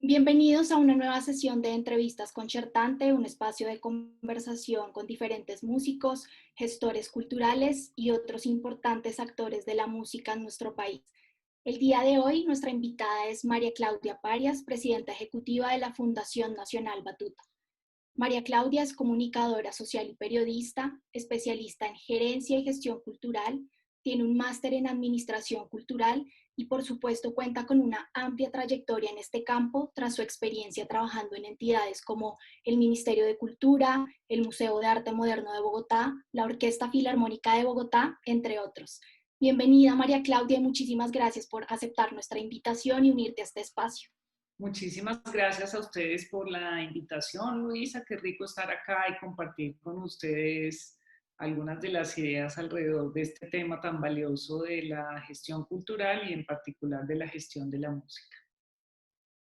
Bienvenidos a una nueva sesión de entrevistas concertante, un espacio de conversación con diferentes músicos, gestores culturales y otros importantes actores de la música en nuestro país. El día de hoy, nuestra invitada es María Claudia Parias, presidenta ejecutiva de la Fundación Nacional Batuta. María Claudia es comunicadora social y periodista, especialista en gerencia y gestión cultural, tiene un máster en administración cultural y por supuesto cuenta con una amplia trayectoria en este campo tras su experiencia trabajando en entidades como el Ministerio de Cultura, el Museo de Arte Moderno de Bogotá, la Orquesta Filarmónica de Bogotá, entre otros. Bienvenida María Claudia y muchísimas gracias por aceptar nuestra invitación y unirte a este espacio. Muchísimas gracias a ustedes por la invitación, Luisa. Qué rico estar acá y compartir con ustedes algunas de las ideas alrededor de este tema tan valioso de la gestión cultural y en particular de la gestión de la música.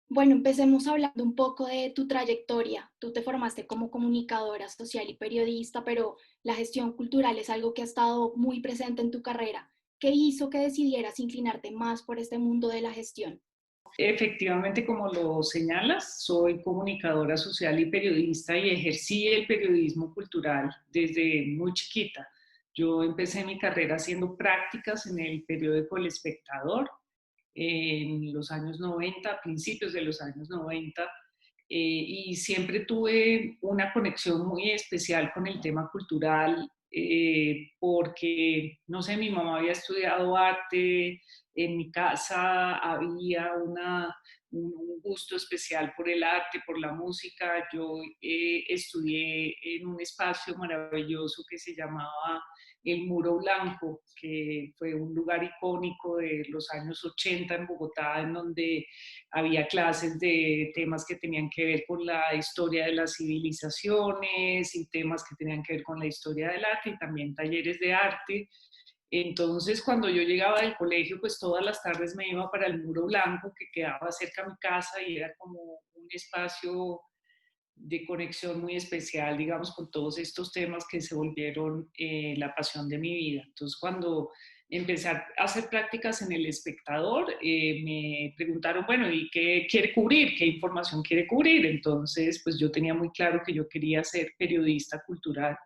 Bueno, empecemos hablando un poco de tu trayectoria. Tú te formaste como comunicadora social y periodista, pero la gestión cultural es algo que ha estado muy presente en tu carrera. ¿Qué hizo que decidieras inclinarte más por este mundo de la gestión? Efectivamente, como lo señalas, soy comunicadora social y periodista y ejercí el periodismo cultural desde muy chiquita. Yo empecé mi carrera haciendo prácticas en el periódico El Espectador en los años 90, principios de los años 90, y siempre tuve una conexión muy especial con el tema cultural, porque, no sé, mi mamá había estudiado arte, en mi casa había un gusto especial por el arte, por la música. Yo estudié en un espacio maravilloso que se llamaba el Muro Blanco, que fue un lugar icónico de los años 80 en Bogotá, en donde había clases de temas que tenían que ver con la historia de las civilizaciones y temas que tenían que ver con la historia del arte y también talleres de arte. Entonces, cuando yo llegaba del colegio, pues todas las tardes me iba para el Muro Blanco, que quedaba cerca de mi casa y era como un espacio de conexión muy especial, digamos, con todos estos temas que se volvieron la pasión de mi vida. Entonces, cuando empecé a hacer prácticas en El Espectador, me preguntaron, bueno, ¿y qué quiere cubrir? ¿Qué información quiere cubrir? Entonces, pues yo tenía muy claro que yo quería ser periodista cultural.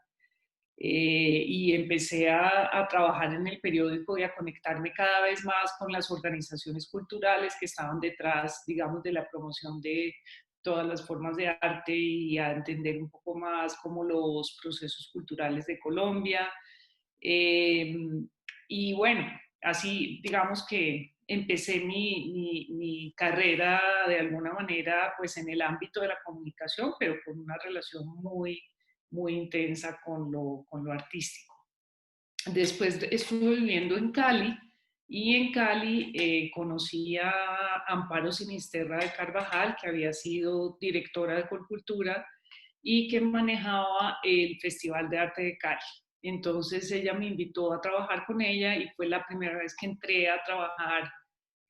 Y empecé a trabajar en el periódico y a conectarme cada vez más con las organizaciones culturales que estaban detrás, digamos, de la promoción de todas las formas de arte y a entender un poco más como los procesos culturales de Colombia. Eh, y bueno, así digamos que empecé mi carrera de alguna manera pues en el ámbito de la comunicación, pero con una relación muy intensa con lo artístico. Después estuve viviendo en Cali y en Cali conocí a Amparo Sinisterra de Carvajal, que había sido directora de Colcultura y que manejaba el Festival de Arte de Cali. Entonces ella me invitó a trabajar con ella y fue la primera vez que entré a trabajar,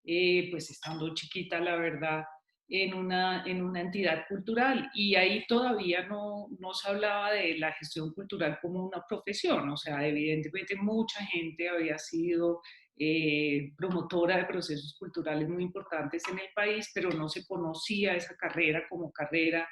pues estando chiquita, la verdad, en una entidad cultural. Y ahí todavía no se hablaba de la gestión cultural como una profesión. O sea, evidentemente mucha gente había sido promotora de procesos culturales muy importantes en el país, pero no se conocía esa carrera como carrera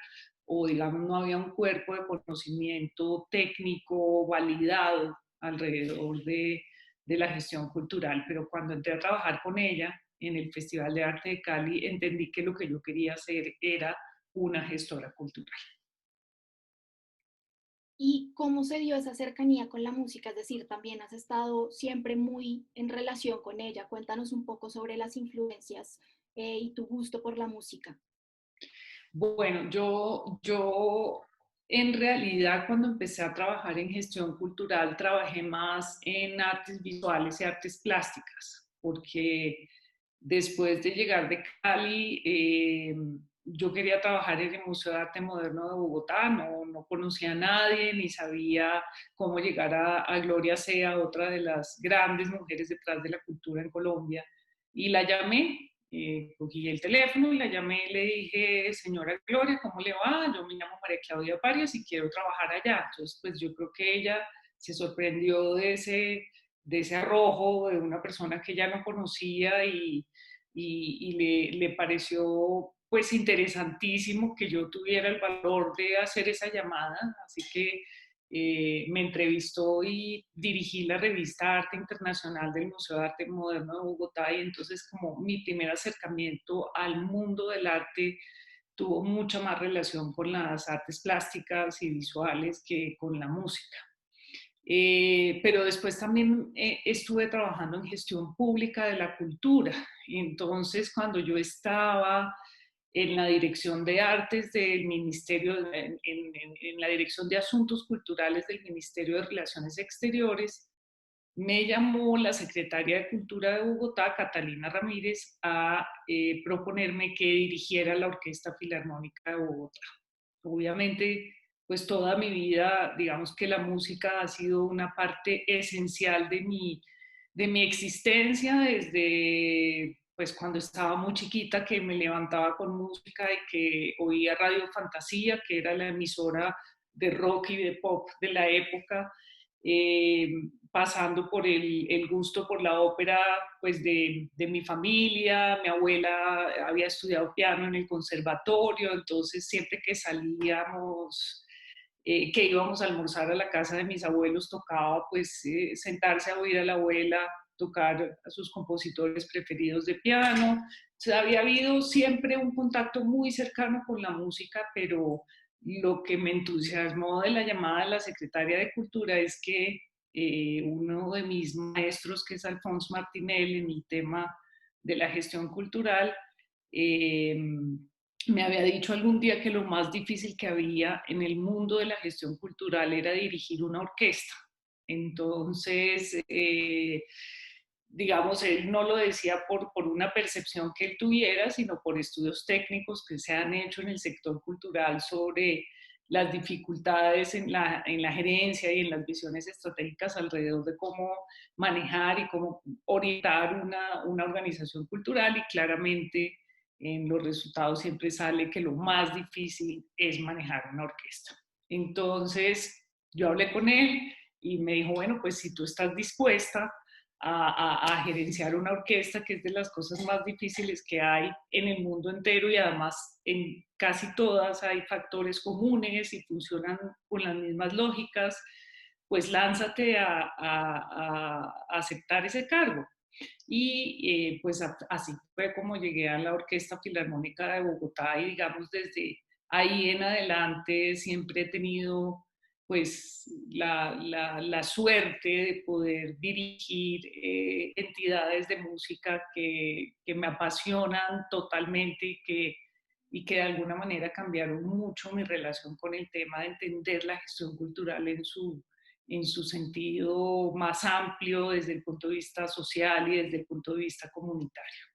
o digamos no había un cuerpo de conocimiento técnico validado alrededor de la gestión cultural. Pero cuando entré a trabajar con ella en el Festival de Arte de Cali, entendí que lo que yo quería hacer era una gestora cultural. ¿Y cómo se dio esa cercanía con la música? Es decir, también has estado siempre muy en relación con ella. Cuéntanos un poco sobre las influencias y tu gusto por la música. Bueno, yo en realidad cuando empecé a trabajar en gestión cultural, trabajé más en artes visuales y artes plásticas, porque después de llegar de Cali, yo quería trabajar en el Museo de Arte Moderno de Bogotá, no conocía a nadie, ni sabía cómo llegar a Gloria Sea, otra de las grandes mujeres detrás de la cultura en Colombia, y la llamé. Cogí el teléfono y la llamé y le dije, señora Gloria, ¿cómo le va? Yo me llamo María Claudia Parias y quiero trabajar allá. Entonces, pues yo creo que ella se sorprendió de ese arrojo de una persona que ya no conocía y le pareció pues interesantísimo que yo tuviera el valor de hacer esa llamada, así que me entrevistó y dirigí la revista Arte Internacional del Museo de Arte Moderno de Bogotá y entonces como mi primer acercamiento al mundo del arte tuvo mucha más relación con las artes plásticas y visuales que con la música. Pero después también estuve trabajando en gestión pública de la cultura. Entonces, cuando yo estaba en la dirección de artes del Ministerio, en la dirección de asuntos culturales del Ministerio de Relaciones Exteriores, me llamó la secretaria de Cultura de Bogotá, Catalina Ramírez, a proponerme que dirigiera la Orquesta Filarmónica de Bogotá. Obviamente, pues toda mi vida, digamos que la música ha sido una parte esencial de mi existencia desde pues cuando estaba muy chiquita, que me levantaba con música y que oía Radio Fantasía, que era la emisora de rock y de pop de la época, eh, pasando por el gusto por la ópera pues de mi familia. Mi abuela había estudiado piano en el conservatorio, entonces siempre que salíamos, que íbamos a almorzar a la casa de mis abuelos, tocaba pues sentarse a oír a la abuela tocar a sus compositores preferidos de piano. O sea, había habido siempre un contacto muy cercano con la música, pero lo que me entusiasmó de la llamada de la secretaria de Cultura es que uno de mis maestros, que es Alfonso Martinelli, en el tema de la gestión cultural, eh, me había dicho algún día que lo más difícil que había en el mundo de la gestión cultural era dirigir una orquesta. Entonces, digamos, él no lo decía por una percepción que él tuviera, sino por estudios técnicos que se han hecho en el sector cultural sobre las dificultades en la gerencia y en las visiones estratégicas alrededor de cómo manejar y cómo orientar una organización cultural, y claramente en los resultados siempre sale que lo más difícil es manejar una orquesta. Entonces yo hablé con él y me dijo, bueno, pues si tú estás dispuesta a gerenciar una orquesta, que es de las cosas más difíciles que hay en el mundo entero, y además en casi todas hay factores comunes y funcionan con las mismas lógicas, pues lánzate a aceptar ese cargo. Y pues así fue como llegué a la Orquesta Filarmónica de Bogotá, y digamos desde ahí en adelante siempre he tenido pues la suerte de poder dirigir entidades de música que me apasionan totalmente y que de alguna manera cambiaron mucho mi relación con el tema de entender la gestión cultural en su sentido más amplio desde el punto de vista social y desde el punto de vista comunitario.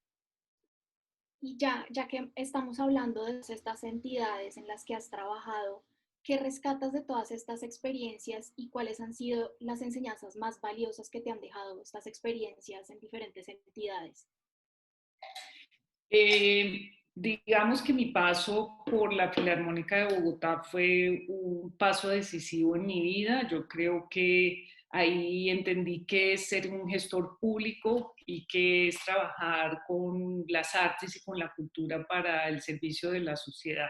Y ya que estamos hablando de estas entidades en las que has trabajado, ¿qué rescatas de todas estas experiencias y cuáles han sido las enseñanzas más valiosas que te han dejado estas experiencias en diferentes entidades? Digamos que mi paso por la Filarmónica de Bogotá fue un paso decisivo en mi vida. Yo creo que ahí entendí qué es ser un gestor público y qué es trabajar con las artes y con la cultura para el servicio de la sociedad.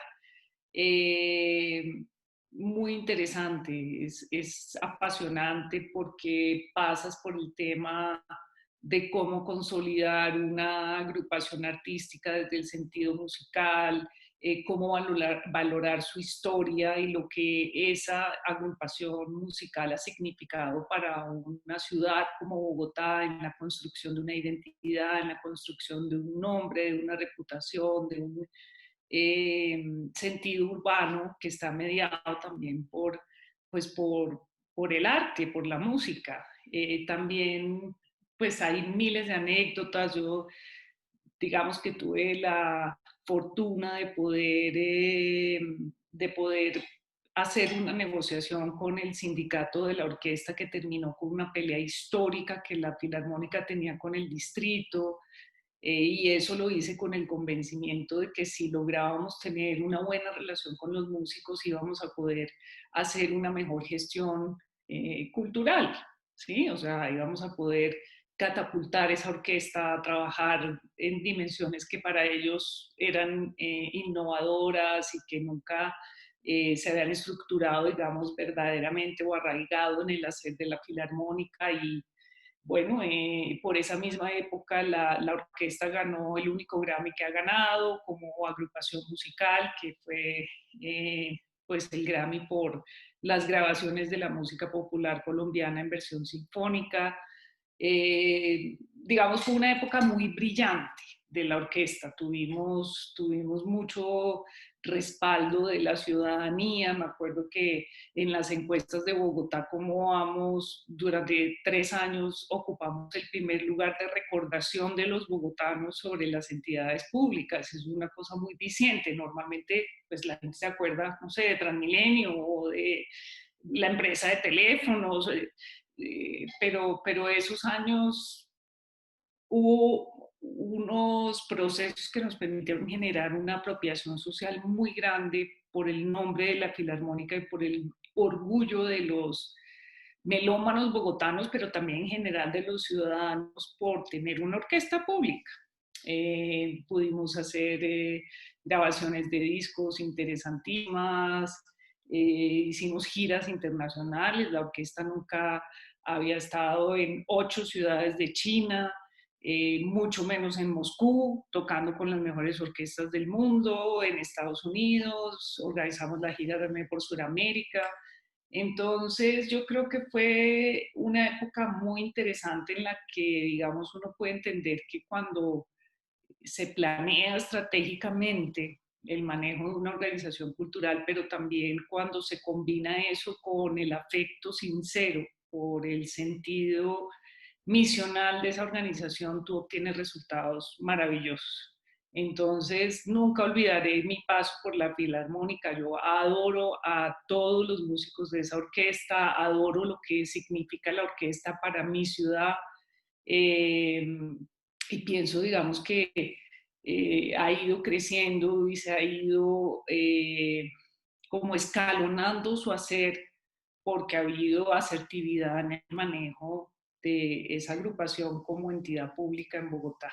Eh, Muy interesante, es apasionante porque pasas por el tema de cómo consolidar una agrupación artística desde el sentido musical, cómo valorar su historia y lo que esa agrupación musical ha significado para una ciudad como Bogotá, en la construcción de una identidad, en la construcción de un nombre, de una reputación, de un sentido urbano que está mediado también pues por el arte, por la música. También pues hay miles de anécdotas. Yo digamos que tuve la fortuna de poder hacer una negociación con el sindicato de la orquesta, que terminó con una pelea histórica que la Filarmónica tenía con el distrito. Y eso lo hice con el convencimiento de que si lográbamos tener una buena relación con los músicos íbamos a poder hacer una mejor gestión cultural, ¿sí? O sea, íbamos a poder catapultar esa orquesta a trabajar en dimensiones que para ellos eran innovadoras y que nunca se habían estructurado, digamos, verdaderamente o arraigado en el hacer de la filarmónica. Y bueno, por esa misma época la orquesta ganó el único Grammy que ha ganado como agrupación musical, que fue pues el Grammy por las grabaciones de la música popular colombiana en versión sinfónica. Digamos, fue una época muy brillante de la orquesta. Tuvimos mucho respaldo de la ciudadanía. Me acuerdo que en las encuestas de Bogotá, como vamos, durante 3 años ocupamos el primer lugar de recordación de los bogotanos sobre las entidades públicas. Es una cosa muy diciente. Normalmente, pues la gente se acuerda, no sé, de Transmilenio o de la empresa de teléfonos, pero esos años hubo unos procesos que nos permitieron generar una apropiación social muy grande por el nombre de la Filarmónica y por el orgullo de los melómanos bogotanos, pero también en general de los ciudadanos por tener una orquesta pública. Pudimos hacer grabaciones de discos interesantísimas, hicimos giras internacionales, la orquesta nunca había estado en 8 ciudades de China, mucho menos en Moscú, tocando con las mejores orquestas del mundo, en Estados Unidos, organizamos la gira también por Sudamérica. Entonces, yo creo que fue una época muy interesante en la que, digamos, uno puede entender que cuando se planea estratégicamente el manejo de una organización cultural, pero también cuando se combina eso con el afecto sincero por el sentido misional de esa organización, tú obtienes resultados maravillosos. Entonces, nunca olvidaré mi paso por la Filarmónica. Yo adoro a todos los músicos de esa orquesta, adoro lo que significa la orquesta para mi ciudad. Eh, y pienso, digamos, que ha ido creciendo y se ha ido como escalonando su hacer porque ha habido asertividad en el manejo de esa agrupación como entidad pública en Bogotá.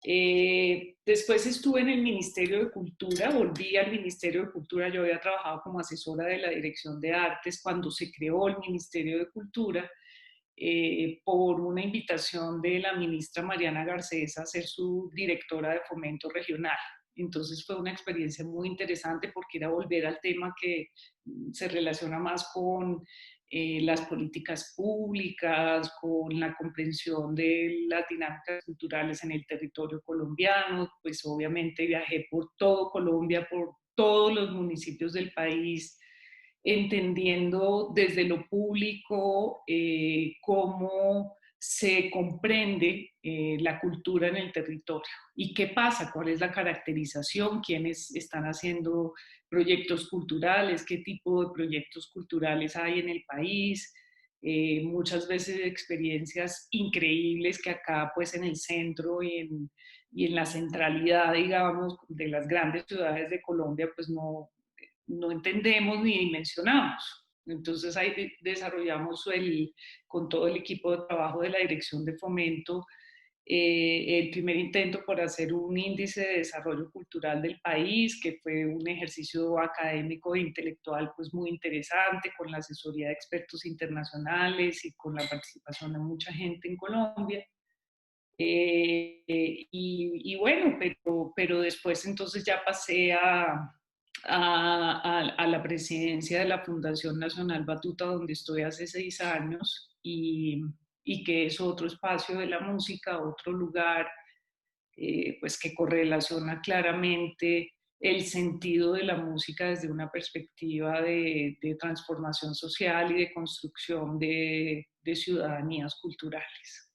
Después estuve en el Ministerio de Cultura, volví al Ministerio de Cultura, yo había trabajado como asesora de la Dirección de Artes cuando se creó el Ministerio de Cultura, por una invitación de la ministra Mariana Garcés a ser su directora de fomento regional. Entonces fue una experiencia muy interesante porque era volver al tema que se relaciona más con las políticas públicas, con la comprensión de las dinámicas culturales en el territorio colombiano. Pues obviamente viajé por todo Colombia, por todos los municipios del país, entendiendo desde lo público cómo se comprende la cultura en el territorio y qué pasa, cuál es la caracterización, quiénes están haciendo proyectos culturales, qué tipo de proyectos culturales hay en el país. Muchas veces experiencias increíbles que acá pues en el centro y en la centralidad, digamos, de las grandes ciudades de Colombia, pues no entendemos ni dimensionamos. Entonces ahí desarrollamos con todo el equipo de trabajo de la Dirección de Fomento el primer intento por hacer un índice de desarrollo cultural del país, que fue un ejercicio académico e intelectual pues muy interesante, con la asesoría de expertos internacionales y con la participación de mucha gente en Colombia. Y bueno, pero después entonces ya pasé a la presidencia de la Fundación Nacional Batuta, donde estoy hace 6 años, y que es otro espacio de la música, otro lugar, pues que correlaciona claramente el sentido de la música desde una perspectiva de transformación social y de construcción de ciudadanías culturales.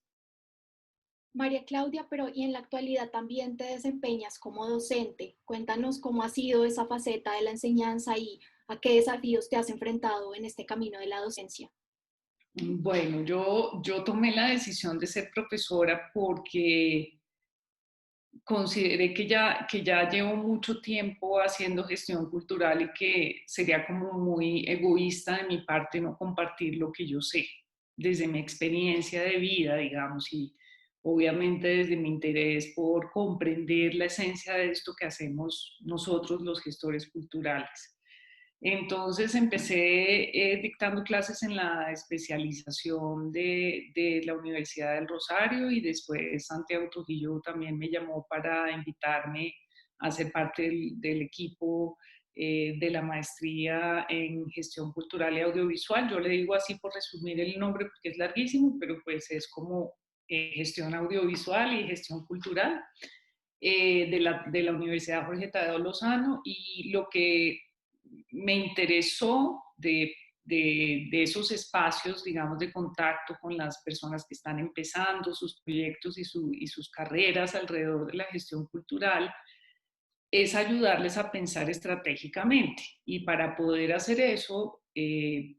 María Claudia, pero y en la actualidad también te desempeñas como docente. Cuéntanos cómo ha sido esa faceta de la enseñanza y a qué desafíos te has enfrentado en este camino de la docencia. Bueno, yo tomé la decisión de ser profesora porque consideré que ya llevo mucho tiempo haciendo gestión cultural y que sería como muy egoísta de mi parte no compartir lo que yo sé. desde mi experiencia de vida, digamos, y obviamente desde mi interés por comprender la esencia de esto que hacemos nosotros los gestores culturales. Entonces empecé dictando clases en la especialización de la Universidad del Rosario y después Santiago Trujillo también me llamó para invitarme a ser parte del equipo de la maestría en gestión cultural y audiovisual. Yo le digo así por resumir el nombre porque es larguísimo, pero pues es como gestión audiovisual y gestión cultural de la Universidad Jorge Tadeo Lozano, y lo que me interesó de esos espacios, digamos, de contacto con las personas que están empezando sus proyectos y sus carreras alrededor de la gestión cultural, es ayudarles a pensar estratégicamente. Y para poder hacer eso,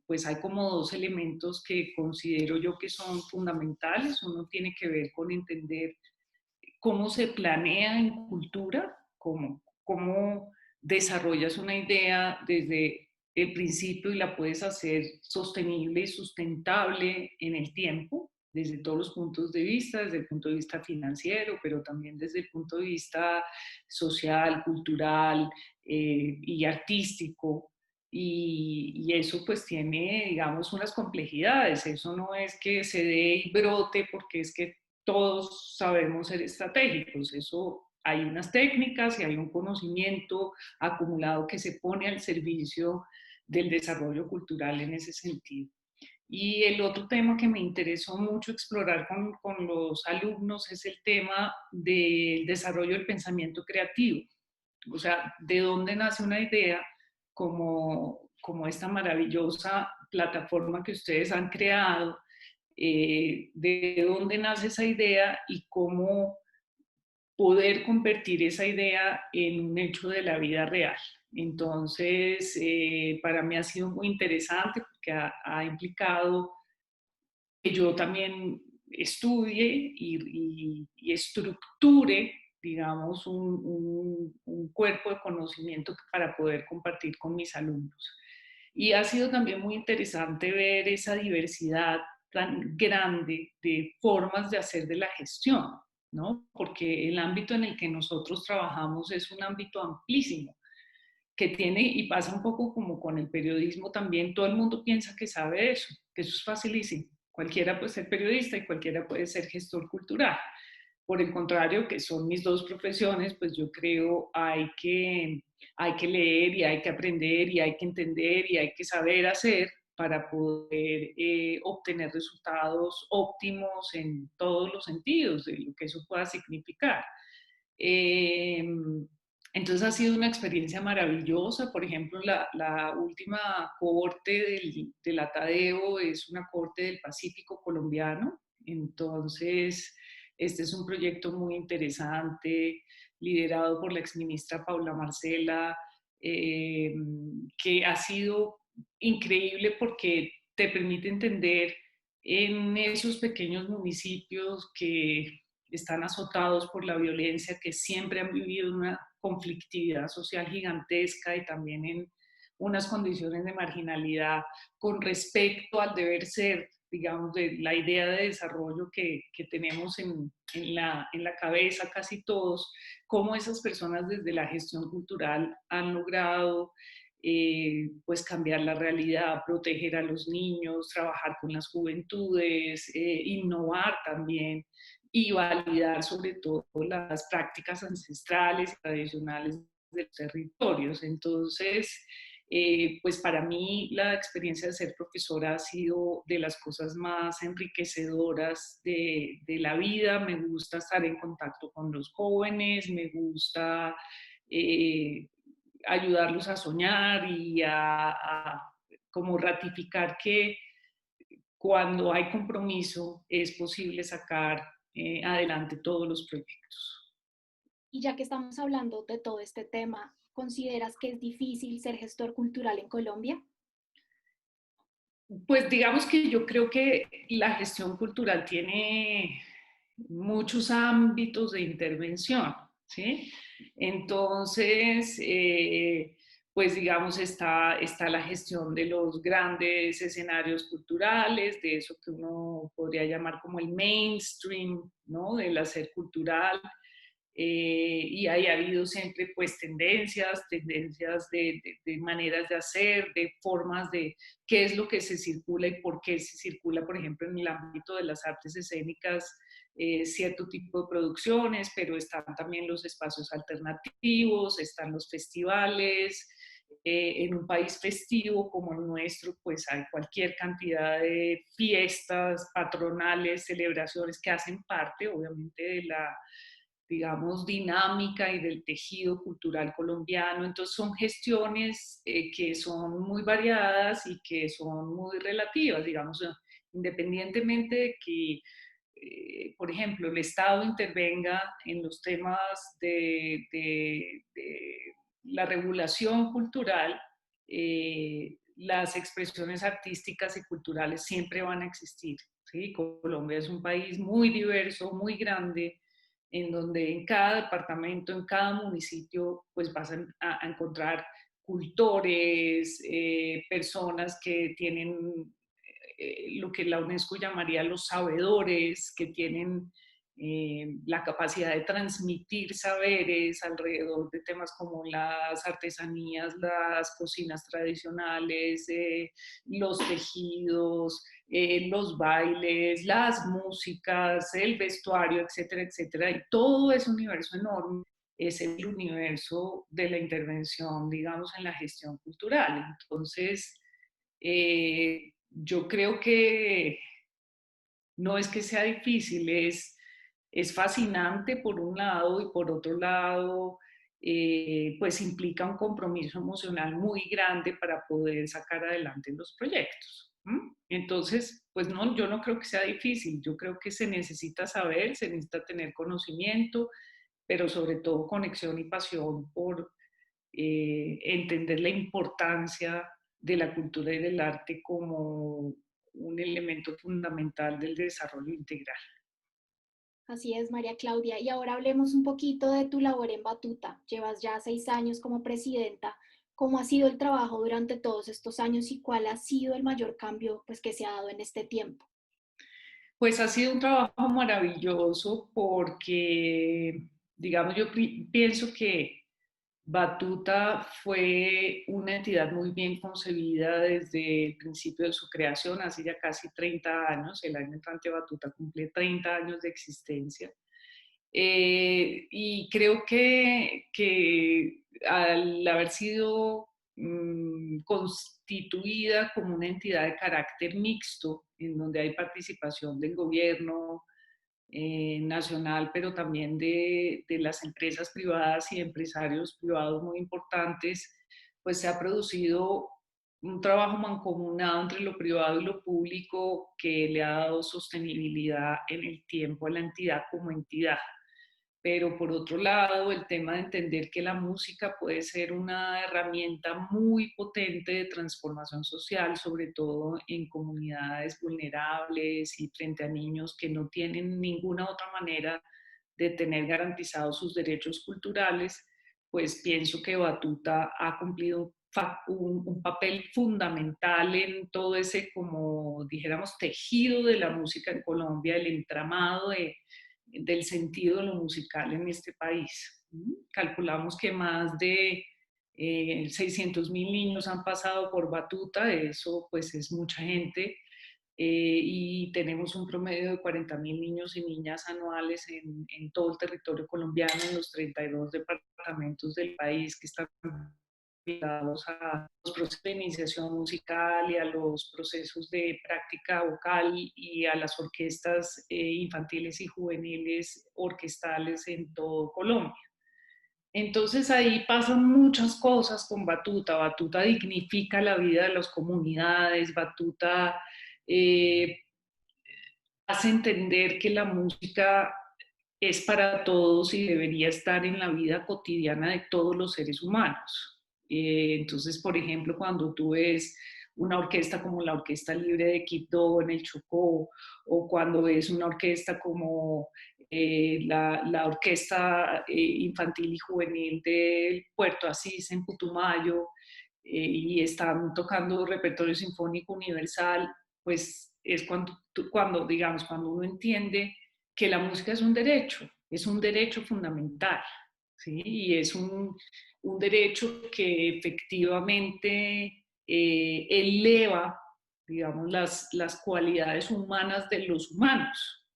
pues hay como dos elementos que considero yo que son fundamentales. Uno tiene que ver con entender cómo se planea en cultura, cómo desarrollas una idea desde el principio y la puedes hacer sostenible y sustentable en el tiempo, desde todos los puntos de vista, desde el punto de vista financiero, pero también desde el punto de vista social, cultural y artístico. Y eso pues tiene, digamos, unas complejidades. Eso no es que se dé y brote porque es que todos sabemos ser estratégicos. Eso hay unas técnicas y hay un conocimiento acumulado que se pone al servicio del desarrollo cultural en ese sentido. Y el otro tema que me interesó mucho explorar con los alumnos es el tema del desarrollo del pensamiento creativo. O sea, de dónde nace una idea como esta maravillosa plataforma que ustedes han creado, de dónde nace esa idea y cómo poder convertir esa idea en un hecho de la vida real. Entonces, para mí ha sido muy interesante porque ha implicado que yo también estudie y estructure, digamos, un cuerpo de conocimiento para poder compartir con mis alumnos. Y ha sido también muy interesante ver esa diversidad tan grande de formas de hacer de la gestión, ¿no? Porque el ámbito en el que nosotros trabajamos es un ámbito amplísimo, que tiene, y pasa un poco como con el periodismo también, todo el mundo piensa que sabe eso, que eso es facilísimo. Cualquiera puede ser periodista y cualquiera puede ser gestor cultural. Por el contrario, que son mis dos profesiones, pues yo creo hay que leer y hay que aprender y hay que entender y hay que saber hacer para poder obtener resultados óptimos en todos los sentidos de lo que eso pueda significar. Eh, entonces ha sido una experiencia maravillosa. Por ejemplo, la última cohorte de la Tadeo es una cohorte del Pacífico colombiano. Entonces, este es un proyecto muy interesante, liderado por la exministra Paula Marcela, eh, que ha sido increíble porque te permite entender en esos pequeños municipios que están azotados por la violencia, que siempre han vivido una conflictividad social gigantesca y también en unas condiciones de marginalidad con respecto al deber ser, digamos, de la idea de desarrollo que tenemos en la cabeza casi todos, cómo esas personas desde la gestión cultural han logrado pues cambiar la realidad, proteger a los niños, trabajar con las juventudes, innovar también y validar sobre todo las prácticas ancestrales y tradicionales de los territorios. Entonces, pues para mí la experiencia de ser profesora ha sido de las cosas más enriquecedoras de la vida. Me gusta estar en contacto con los jóvenes, me gusta ayudarlos a soñar y a como ratificar que cuando hay compromiso es posible sacar adelante todos los proyectos. Y ya que estamos hablando de todo este tema, ¿consideras que es difícil ser gestor cultural en Colombia? Pues digamos que yo creo que la gestión cultural tiene muchos ámbitos de intervención, ¿sí? Entonces, pues digamos está la gestión de los grandes escenarios culturales, de eso que uno podría llamar como el mainstream, ¿no? Del hacer cultural. Y ahí ha habido siempre pues tendencias de maneras de hacer, de formas de qué es lo que se circula y por qué se circula, por ejemplo, en el ámbito de las artes escénicas, cierto tipo de producciones, pero están también los espacios alternativos, están los festivales. En un país festivo como el nuestro, pues hay cualquier cantidad de fiestas patronales, celebraciones que hacen parte, obviamente, de la, digamos, dinámica y del tejido cultural colombiano. Entonces son gestiones que son muy variadas y que son muy relativas, digamos, independientemente de que, por ejemplo, el Estado intervenga en los temas de la regulación cultural, las expresiones artísticas y culturales siempre van a existir. ¿Sí? Colombia es un país muy diverso, muy grande, en donde en cada departamento, en cada municipio, pues vas a encontrar cultores, personas que tienen lo que la UNESCO llamaría los sabedores, que tienen la capacidad de transmitir saberes alrededor de temas como las artesanías, las cocinas tradicionales, los tejidos, los bailes, las músicas, el vestuario, etcétera, etcétera. Y todo ese universo enorme es el universo de la intervención, digamos, en la gestión cultural. Entonces, yo creo que no es que sea difícil, es fascinante por un lado y por otro lado, pues implica un compromiso emocional muy grande para poder sacar adelante los proyectos. ¿M? Entonces, pues no, yo no creo que sea difícil, yo creo que se necesita saber, se necesita tener conocimiento, pero sobre todo conexión y pasión por entender la importancia de la cultura y del arte como un elemento fundamental del desarrollo integral. Así es, María Claudia. Y ahora hablemos un poquito de tu labor en Batuta. Llevas ya 6 años como presidenta. ¿Cómo ha sido el trabajo durante todos estos años y cuál ha sido el mayor cambio pues, que se ha dado en este tiempo? Pues ha sido un trabajo maravilloso porque, digamos, yo pienso que Batuta fue una entidad muy bien concebida desde el principio de su creación, hace ya casi 30 años. El año entrante Batuta cumple 30 años de existencia. Y creo que al haber sido constituida como una entidad de carácter mixto, en donde hay participación del gobierno nacional, pero también de las empresas privadas y empresarios privados muy importantes, pues se ha producido un trabajo mancomunado entre lo privado y lo público que le ha dado sostenibilidad en el tiempo a la entidad como entidad. Pero por otro lado, el tema de entender que la música puede ser una herramienta muy potente de transformación social, sobre todo en comunidades vulnerables y frente a niños que no tienen ninguna otra manera de tener garantizados sus derechos culturales, pues pienso que Batuta ha cumplido un papel fundamental en todo ese, como dijéramos, tejido de la música en Colombia, el entramado del sentido de lo musical en este país. Calculamos que más de 600.000 niños han pasado por Batuta, eso pues es mucha gente, y tenemos un promedio de 40.000 niños y niñas anuales en todo el territorio colombiano, en los 32 departamentos del país que están ligados a los procesos de iniciación musical y a los procesos de práctica vocal y a las orquestas infantiles y juveniles orquestales en todo Colombia. Entonces ahí pasan muchas cosas con Batuta. Batuta dignifica la vida de las comunidades, Batuta eh, hace entender que la música es para todos y debería estar en la vida cotidiana de todos los seres humanos. Entonces, por ejemplo, cuando tú ves una orquesta como la Orquesta Libre de Quito en el Chocó, o cuando ves una orquesta como la Orquesta Infantil y Juvenil del Puerto Asís en Putumayo, y están tocando repertorio sinfónico universal, pues es digamos, cuando uno entiende que la música es un derecho fundamental, ¿sí? Y es un derecho que efectivamente eleva, digamos, las cualidades humanas de los humanos.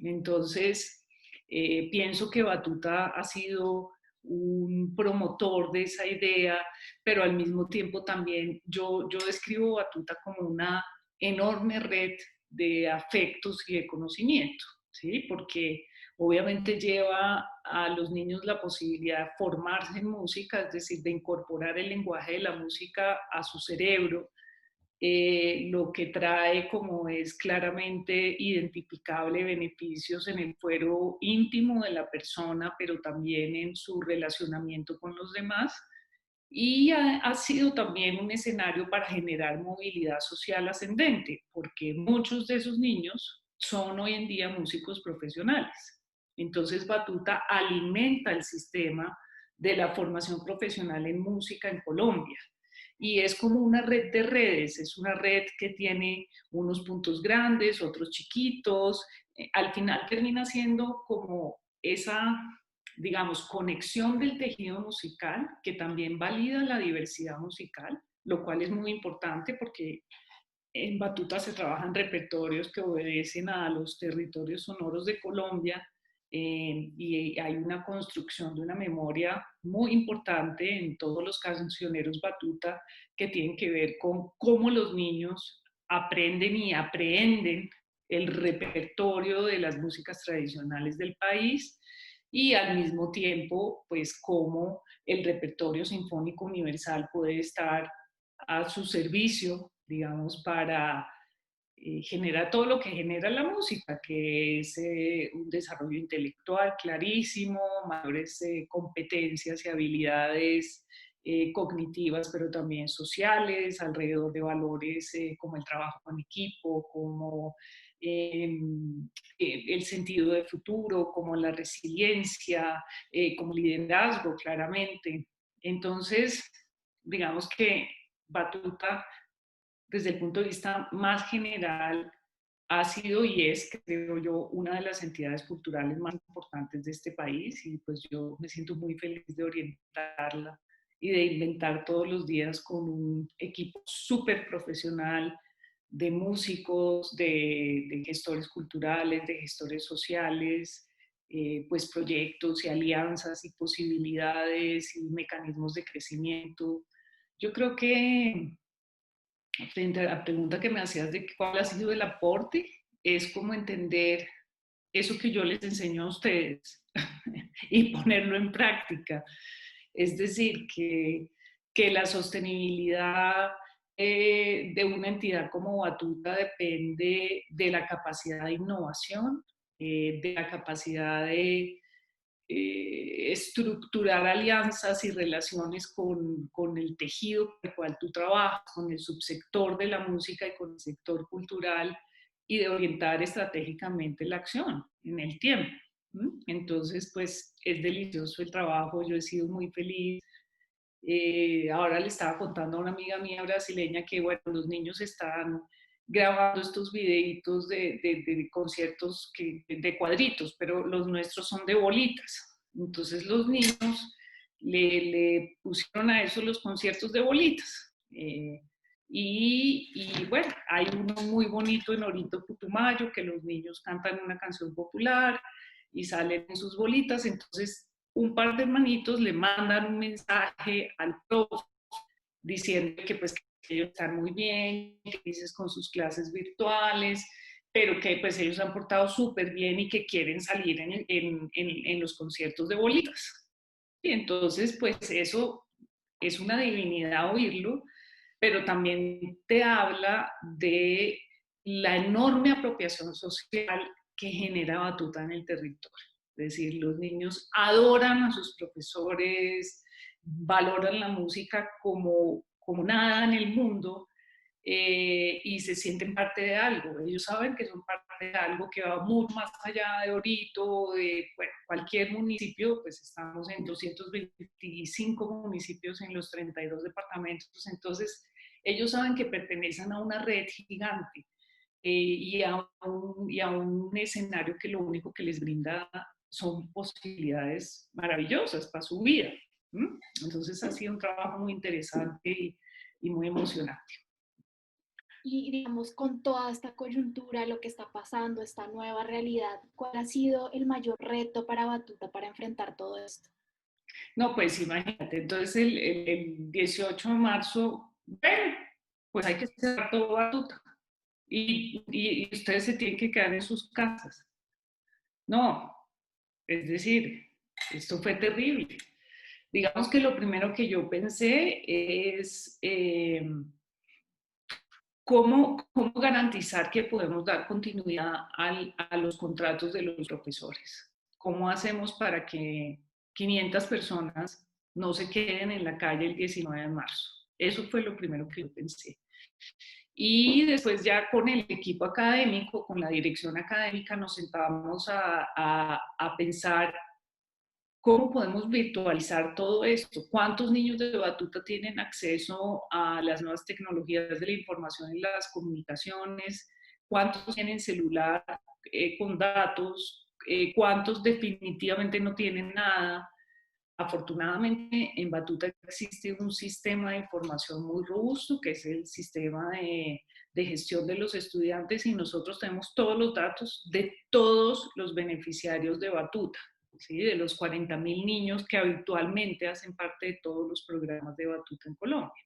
Entonces, pienso que Batuta ha sido un promotor de esa idea, pero al mismo tiempo también yo describo Batuta como una enorme red de afectos y de conocimiento, ¿sí? Porque obviamente lleva a los niños la posibilidad de formarse en música, es decir, de incorporar el lenguaje de la música a su cerebro, lo que trae, como es claramente identificable, beneficios en el fuero íntimo de la persona, pero también en su relacionamiento con los demás. Y ha sido también un escenario para generar movilidad social ascendente, porque muchos de esos niños son hoy en día músicos profesionales. Entonces, Batuta alimenta el sistema de la formación profesional en música en Colombia. Y es como una red de redes, es una red que tiene unos puntos grandes, otros chiquitos. Al final termina siendo como esa, digamos, conexión del tejido musical, que también valida la diversidad musical, lo cual es muy importante porque en Batuta se trabajan repertorios que obedecen a los territorios sonoros de Colombia, y hay una construcción de una memoria muy importante en todos los cancioneros Batuta que tienen que ver con cómo los niños aprenden y aprehenden el repertorio de las músicas tradicionales del país, y al mismo tiempo, pues cómo el repertorio sinfónico universal puede estar a su servicio, digamos, para generar todo lo que genera la música, que es un desarrollo intelectual clarísimo, mayores competencias y habilidades cognitivas, pero también sociales, alrededor de valores como el trabajo en equipo, como el sentido de futuro, como la resiliencia, como liderazgo, claramente. Entonces, digamos que Batuta, desde el punto de vista más general, ha sido y es, creo yo, una de las entidades culturales más importantes de este país, y pues yo me siento muy feliz de orientarla y de inventar todos los días con un equipo súper profesional de músicos, de gestores culturales, de gestores sociales, pues proyectos y alianzas y posibilidades y mecanismos de crecimiento. Yo creo que frente a la pregunta que me hacías de cuál ha sido el aporte, es como entender eso que yo les enseño a ustedes y ponerlo en práctica. Es decir, que la sostenibilidad de una entidad como Batuta depende de la capacidad de innovación, de la capacidad de estructurar alianzas y relaciones con el tejido con el cual tú trabajas, con el subsector de la música y con el sector cultural, y de orientar estratégicamente la acción en el tiempo. Entonces, pues es delicioso el trabajo, yo he sido muy feliz. Ahora le estaba contando a una amiga mía brasileña que, bueno, los niños están grabando estos videitos de conciertos de cuadritos, pero los nuestros son de bolitas. Entonces los niños le pusieron a eso los conciertos de bolitas. Y bueno, hay uno muy bonito en Orinto Putumayo, que los niños cantan una canción popular y salen en sus bolitas. Entonces un par de hermanitos le mandan un mensaje al profe diciendo que pues que ellos están muy bien, felices con sus clases virtuales, pero que pues ellos han portado súper bien y que quieren salir en los conciertos de bolitas. Y entonces pues eso es una divinidad oírlo, pero también te habla de la enorme apropiación social que genera Batuta en el territorio. Es decir, los niños adoran a sus profesores, valoran la música como nada en el mundo, y se sienten parte de algo. Ellos saben que son parte de algo que va mucho más allá de Orito, de bueno, cualquier municipio, pues estamos en 225 municipios en los 32 departamentos, entonces ellos saben que pertenecen a una red gigante y a un escenario que lo único que les brinda son posibilidades maravillosas para su vida. Entonces ha sido un trabajo muy interesante y muy emocionante. Y digamos, con toda esta coyuntura, lo que está pasando, esta nueva realidad, ¿cuál ha sido el mayor reto para Batuta para enfrentar todo esto? No, pues imagínate, entonces el 18 de marzo, bueno, pues hay que cerrar todo Batuta y ustedes se tienen que quedar en sus casas. No, es decir, esto fue terrible. Digamos que lo primero que yo pensé es cómo garantizar que podemos dar continuidad a los contratos de los profesores. ¿Cómo hacemos para que 500 personas no se queden en la calle el 19 de marzo? Eso fue lo primero que yo pensé. Y después ya con el equipo académico, con la dirección académica, nos sentábamos a pensar cómo podemos virtualizar todo esto. ¿Cuántos niños de Batuta tienen acceso a las nuevas tecnologías de la información y las comunicaciones? ¿Cuántos tienen celular con datos? ¿Cuántos definitivamente no tienen nada? Afortunadamente, en Batuta existe un sistema de información muy robusto, que es el sistema de gestión de los estudiantes, y nosotros tenemos todos los datos de todos los beneficiarios de Batuta, ¿sí? De los 40.000 niños que habitualmente hacen parte de todos los programas de Batuta en Colombia.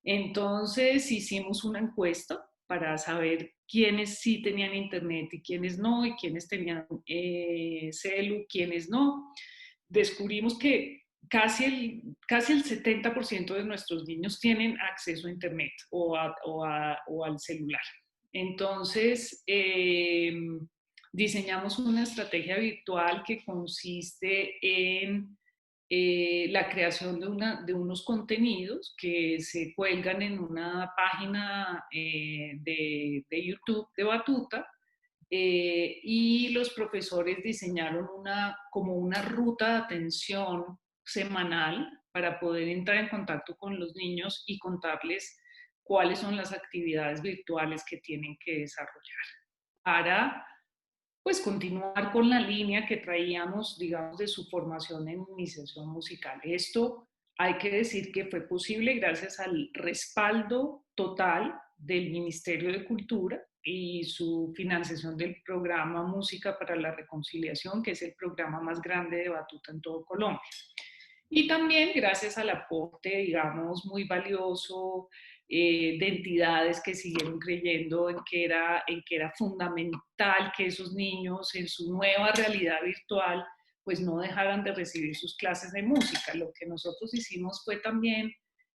Entonces hicimos una encuesta para saber quiénes sí tenían internet y quiénes no, y quiénes tenían celu, quiénes no. Descubrimos que casi el 70% de nuestros niños tienen acceso a internet o al celular. Entonces, diseñamos una estrategia virtual que consiste en la creación de unos contenidos que se cuelgan en una página de YouTube de Batuta, y los profesores diseñaron como una ruta de atención semanal para poder entrar en contacto con los niños y contarles cuáles son las actividades virtuales que tienen que desarrollar para pues continuar con la línea que traíamos, digamos, de su formación en iniciación musical. Esto hay que decir que fue posible gracias al respaldo total del Ministerio de Cultura y su financiación del programa Música para la Reconciliación, que es el programa más grande de Batuta en todo Colombia. Y también gracias al aporte, digamos, muy valioso de entidades que siguieron creyendo en que era fundamental que esos niños en su nueva realidad virtual pues no dejaran de recibir sus clases de música. Lo que nosotros hicimos fue también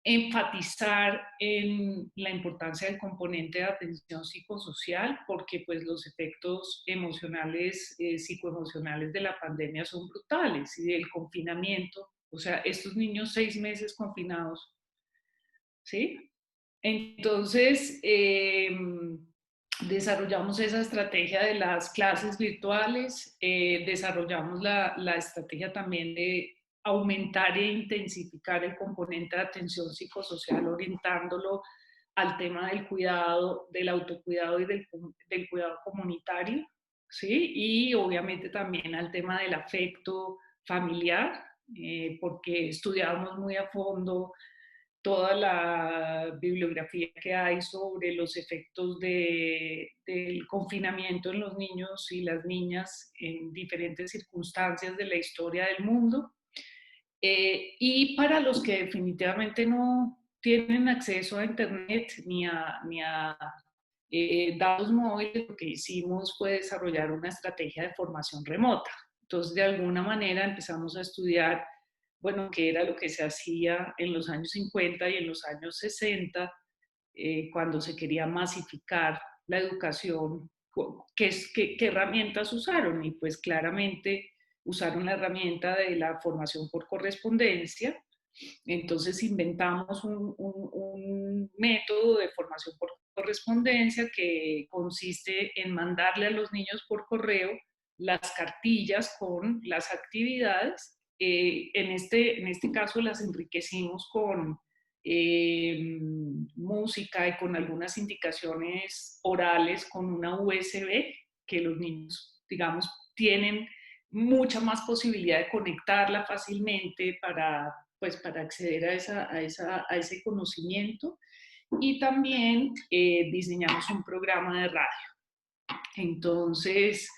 enfatizar en la importancia del componente de atención psicosocial, porque pues los efectos emocionales, psicoemocionales de la pandemia son brutales y del confinamiento. O sea, estos niños 6 meses confinados, ¿sí? Entonces, desarrollamos esa estrategia de las clases virtuales, desarrollamos la estrategia también de aumentar e intensificar el componente de atención psicosocial, orientándolo al tema del cuidado, del autocuidado y del cuidado comunitario, ¿sí? Y obviamente también al tema del afecto familiar, porque estudiamos muy a fondo toda la bibliografía que hay sobre los efectos del confinamiento en los niños y las niñas en diferentes circunstancias de la historia del mundo. Y para los que definitivamente no tienen acceso a Internet ni a datos móviles, lo que hicimos fue desarrollar una estrategia de formación remota. Entonces, de alguna manera empezamos a estudiar, bueno, qué era lo que se hacía en los años 50 y en los años 60, cuando se quería masificar la educación, qué herramientas usaron. Y pues claramente usaron la herramienta de la formación por correspondencia. Entonces inventamos un método de formación información por correspondencia, que consiste en mandarle a los niños por correo las cartillas con las actividades. En este caso las enriquecimos con música y con algunas indicaciones orales con una USB que los niños, digamos, tienen mucha más posibilidad de conectarla fácilmente para, pues, para acceder a ese conocimiento. Y también diseñamos un programa de radio. Entonces,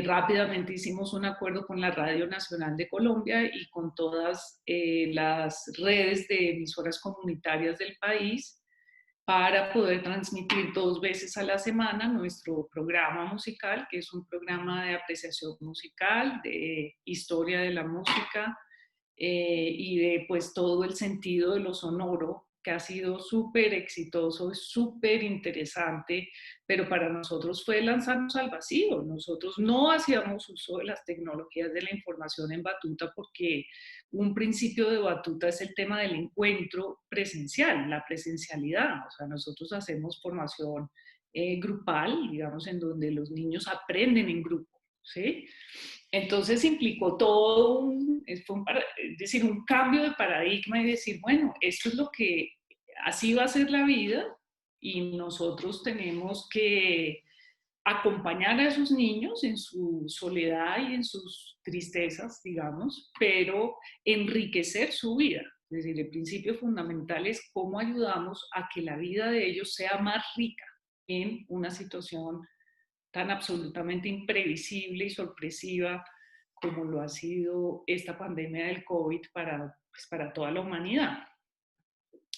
rápidamente hicimos un acuerdo con la Radio Nacional de Colombia y con todas las redes de emisoras comunitarias del país para poder transmitir 2 veces a la semana nuestro programa musical, que es un programa de apreciación musical, de historia de la música y de pues todo el sentido de lo sonoro, que ha sido súper exitoso, súper interesante, pero para nosotros fue lanzarnos al vacío. Nosotros no hacíamos uso de las tecnologías de la información en Batuta porque un principio de Batuta es el tema del encuentro presencial, la presencialidad. O sea, nosotros hacemos formación grupal, digamos, en donde los niños aprenden en grupo, ¿sí? Entonces implicó todo es decir, un cambio de paradigma y decir, bueno, esto es lo que así va a ser la vida y nosotros tenemos que acompañar a esos niños en su soledad y en sus tristezas, digamos, pero enriquecer su vida. Es decir, el principio fundamental es cómo ayudamos a que la vida de ellos sea más rica en una situación tan absolutamente imprevisible y sorpresiva como lo ha sido esta pandemia del COVID para, pues, para toda la humanidad.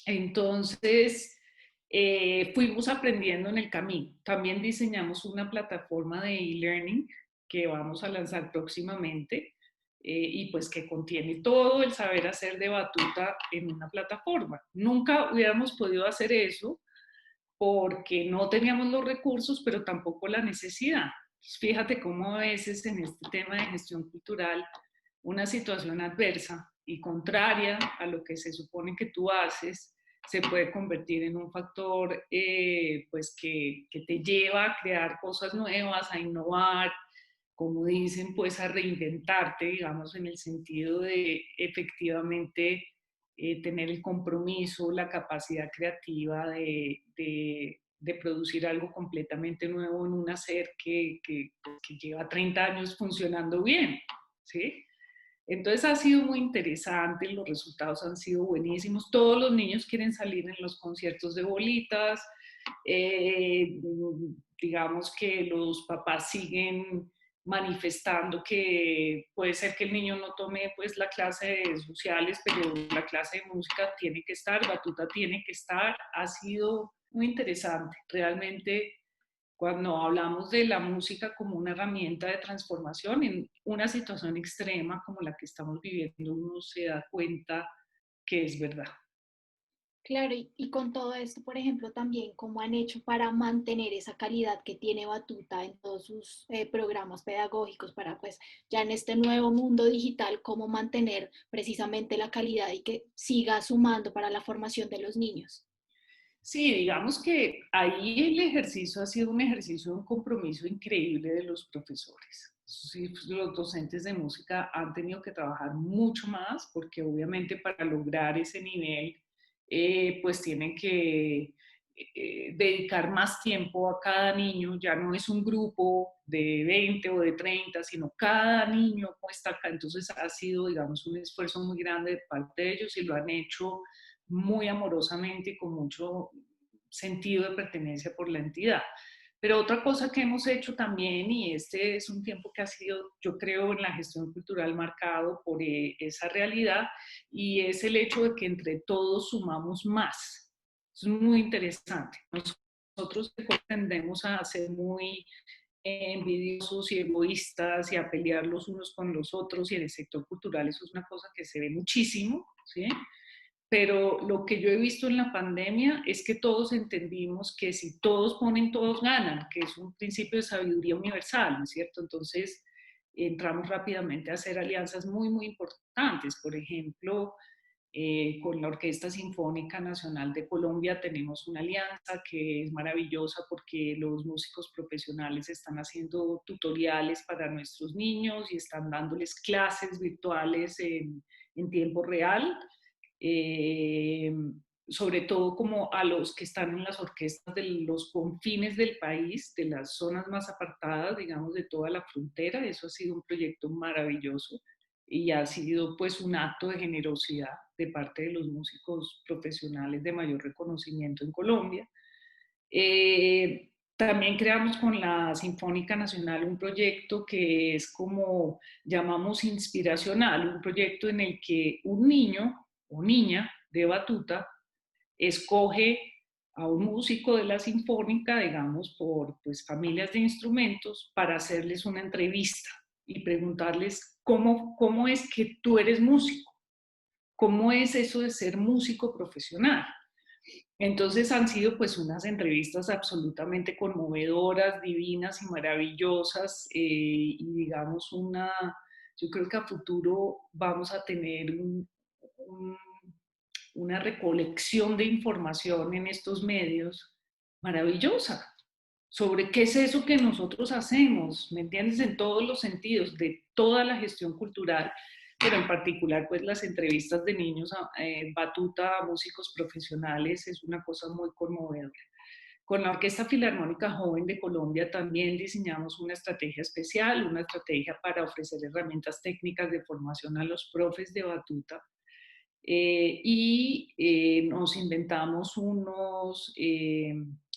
Entonces, fuimos aprendiendo en el camino. También diseñamos una plataforma de e-learning que vamos a lanzar próximamente y pues que contiene todo el saber hacer de Batuta en una plataforma. Nunca hubiéramos podido hacer eso porque no teníamos los recursos, pero tampoco la necesidad. Fíjate cómo a veces en este tema de gestión cultural, una situación adversa y contraria a lo que se supone que tú haces, se puede convertir en un factor pues que te lleva a crear cosas nuevas, a innovar, como dicen, pues a reinventarte, digamos, en el sentido de efectivamente tener el compromiso, la capacidad creativa de producir algo completamente nuevo en un hacer que lleva 30 años funcionando bien, ¿sí? Entonces ha sido muy interesante, los resultados han sido buenísimos, todos los niños quieren salir en los conciertos de bolitas, eh, digamos que los papás siguen manifestando que puede ser que el niño no tome pues la clase de sociales, pero la clase de música tiene que estar, Batuta tiene que estar, ha sido muy interesante, realmente cuando hablamos de la música como una herramienta de transformación en una situación extrema como la que estamos viviendo, uno se da cuenta que es verdad. Claro, y con todo esto, por ejemplo, también cómo han hecho para mantener esa calidad que tiene Batuta en todos sus programas pedagógicos para, pues, ya en este nuevo mundo digital, cómo mantener precisamente la calidad y que siga sumando para la formación de los niños. Sí, digamos que ahí el ejercicio ha sido un ejercicio de un compromiso increíble de los profesores. Sí, pues los docentes de música han tenido que trabajar mucho más porque obviamente para lograr ese nivel pues tienen que dedicar más tiempo a cada niño. Ya no es un grupo de 20 o de 30, sino cada niño está acá. Entonces ha sido, digamos, un esfuerzo muy grande de parte de ellos y lo han hecho muy amorosamente y con mucho sentido de pertenencia por la entidad. Pero otra cosa que hemos hecho también, y este es un tiempo que ha sido, yo creo, en la gestión cultural marcado por esa realidad, y es el hecho de que entre todos sumamos más. Es muy interesante. Nosotros tendemos a ser muy envidiosos y egoístas y a pelear los unos con los otros, y en el sector cultural eso es una cosa que se ve muchísimo, ¿sí? Pero lo que yo he visto en la pandemia es que todos entendimos que si todos ponen, todos ganan, que es un principio de sabiduría universal, ¿no es cierto? Entonces entramos rápidamente a hacer alianzas muy, muy importantes. Por ejemplo, Con la Orquesta Sinfónica Nacional de Colombia tenemos una alianza que es maravillosa porque los músicos profesionales están haciendo tutoriales para nuestros niños y están dándoles clases virtuales en tiempo real. Eh, Sobre todo como a los que están en las orquestas de los confines del país, de las zonas más apartadas, digamos, de toda la frontera. Eso ha sido un proyecto maravilloso y ha sido pues un acto de generosidad de parte de los músicos profesionales de mayor reconocimiento en Colombia. También creamos con la Sinfónica Nacional un proyecto que es como llamamos inspiracional, un proyecto en el que un niño o niña de batuta escoge a un músico de la Sinfónica, digamos, por pues, familias de instrumentos, para hacerles una entrevista y preguntarles cómo es que tú eres músico, cómo es eso de ser músico profesional. Entonces han sido pues unas entrevistas absolutamente conmovedoras, divinas y maravillosas y digamos yo creo que a futuro vamos a tener un, una recolección de información en estos medios maravillosa sobre qué es eso que nosotros hacemos, ¿me entiendes? En todos los sentidos, de toda la gestión cultural, pero en particular pues las entrevistas de niños batuta a músicos profesionales es una cosa muy conmovedora. Con la Orquesta Filarmónica Joven de Colombia también diseñamos una estrategia especial, una estrategia para ofrecer herramientas técnicas de formación a los profes de batuta nos inventamos unos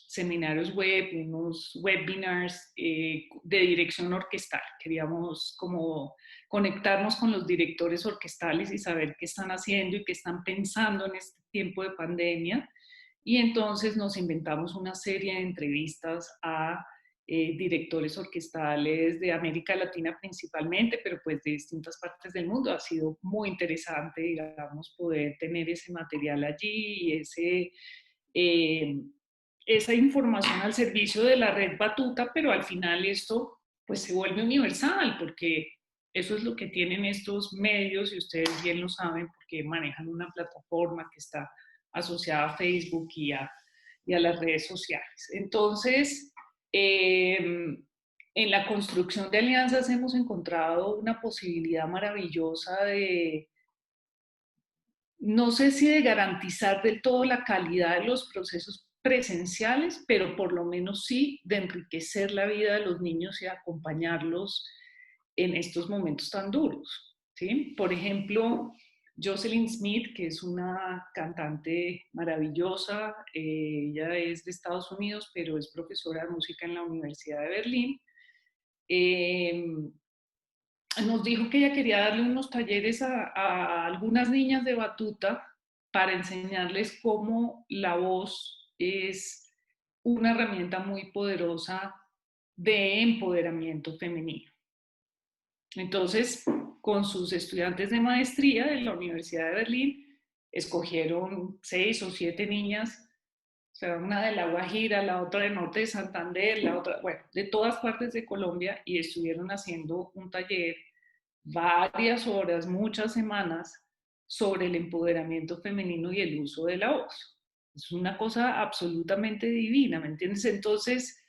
seminarios web, unos webinars de dirección orquestal. Queríamos como conectarnos con los directores orquestales y saber qué están haciendo y qué están pensando en este tiempo de pandemia. Y entonces nos inventamos una serie de entrevistas a directores orquestales de América Latina principalmente, pero pues de distintas partes del mundo. Ha sido muy interesante, digamos, poder tener ese material allí y esa información al servicio de la red Batuta, pero al final esto pues se vuelve universal porque eso es lo que tienen estos medios y ustedes bien lo saben porque manejan una plataforma que está asociada a Facebook y a las redes sociales. Entonces, en la construcción de alianzas hemos encontrado una posibilidad maravillosa de, no sé si de garantizar del todo la calidad de los procesos presenciales, pero por lo menos sí de enriquecer la vida de los niños y acompañarlos en estos momentos tan duros. ¿Sí? Por ejemplo, Jocelyn Smith, que es una cantante maravillosa, ella es de Estados Unidos, pero es profesora de música en la Universidad de Berlín. Eh, Nos dijo que ella quería darle unos talleres a algunas niñas de batuta para enseñarles cómo la voz es una herramienta muy poderosa de empoderamiento femenino. Entonces, con sus estudiantes de maestría de la Universidad de Berlín, escogieron 6 o 7 niñas, o sea, una de La Guajira, la otra del norte de Santander, la otra, bueno, de todas partes de Colombia, y estuvieron haciendo un taller varias horas, muchas semanas, sobre el empoderamiento femenino y el uso de la voz. Es una cosa absolutamente divina, ¿me entiendes? Entonces,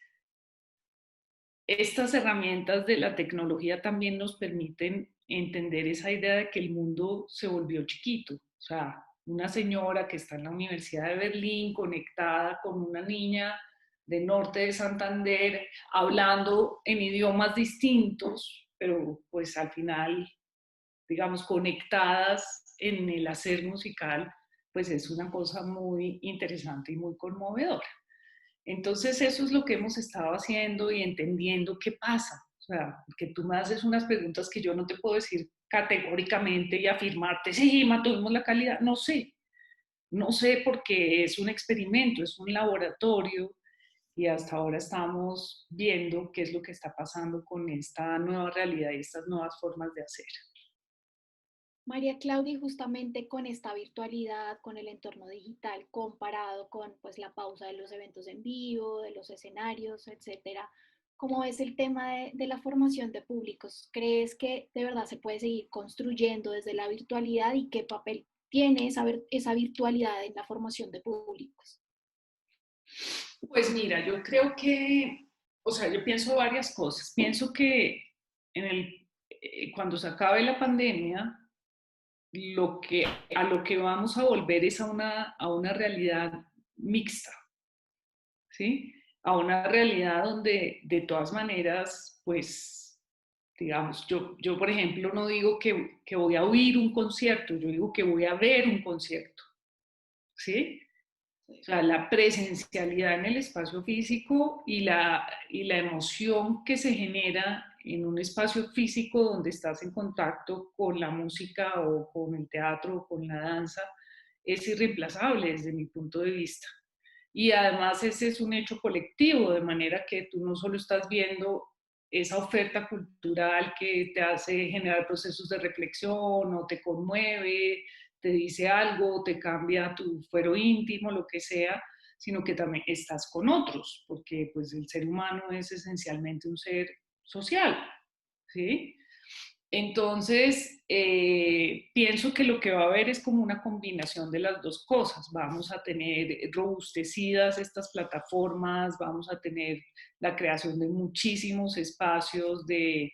estas herramientas de la tecnología también nos permiten entender esa idea de que el mundo se volvió chiquito. O sea, una señora que está en la Universidad de Berlín conectada con una niña del norte de Santander, hablando en idiomas distintos, pero pues al final, digamos, conectadas en el hacer musical, pues es una cosa muy interesante y muy conmovedora. Entonces eso es lo que hemos estado haciendo y entendiendo qué pasa. O sea, que tú me haces unas preguntas que yo no te puedo decir categóricamente y afirmarte, sí, mantuvimos la calidad. No sé porque es un experimento, es un laboratorio y hasta ahora estamos viendo qué es lo que está pasando con esta nueva realidad y estas nuevas formas de hacer. María Claudia, justamente con esta virtualidad, con el entorno digital comparado con pues la pausa de los eventos en vivo, de los escenarios, etcétera, ¿cómo es el tema de la formación de públicos? ¿Crees que de verdad se puede seguir construyendo desde la virtualidad y qué papel tiene esa virtualidad en la formación de públicos? Pues mira, yo creo que, o sea, yo pienso varias cosas. Pienso que cuando se acabe la pandemia, lo que, a lo que vamos a volver es a una realidad mixta, ¿sí? A una realidad donde de todas maneras, pues, digamos, yo por ejemplo no digo que voy a oír un concierto, yo digo que voy a ver un concierto, ¿sí? O sea, la presencialidad en el espacio físico y la emoción que se genera en un espacio físico donde estás en contacto con la música o con el teatro o con la danza es irreemplazable desde mi punto de vista. Y además ese es un hecho colectivo, de manera que tú no solo estás viendo esa oferta cultural que te hace generar procesos de reflexión o te conmueve, te dice algo, te cambia tu fuero íntimo, lo que sea, sino que también estás con otros, porque pues el ser humano es esencialmente un ser social, ¿sí? Entonces, pienso que lo que va a haber es como una combinación de las dos cosas. Vamos a tener robustecidas estas plataformas, vamos a tener la creación de muchísimos espacios de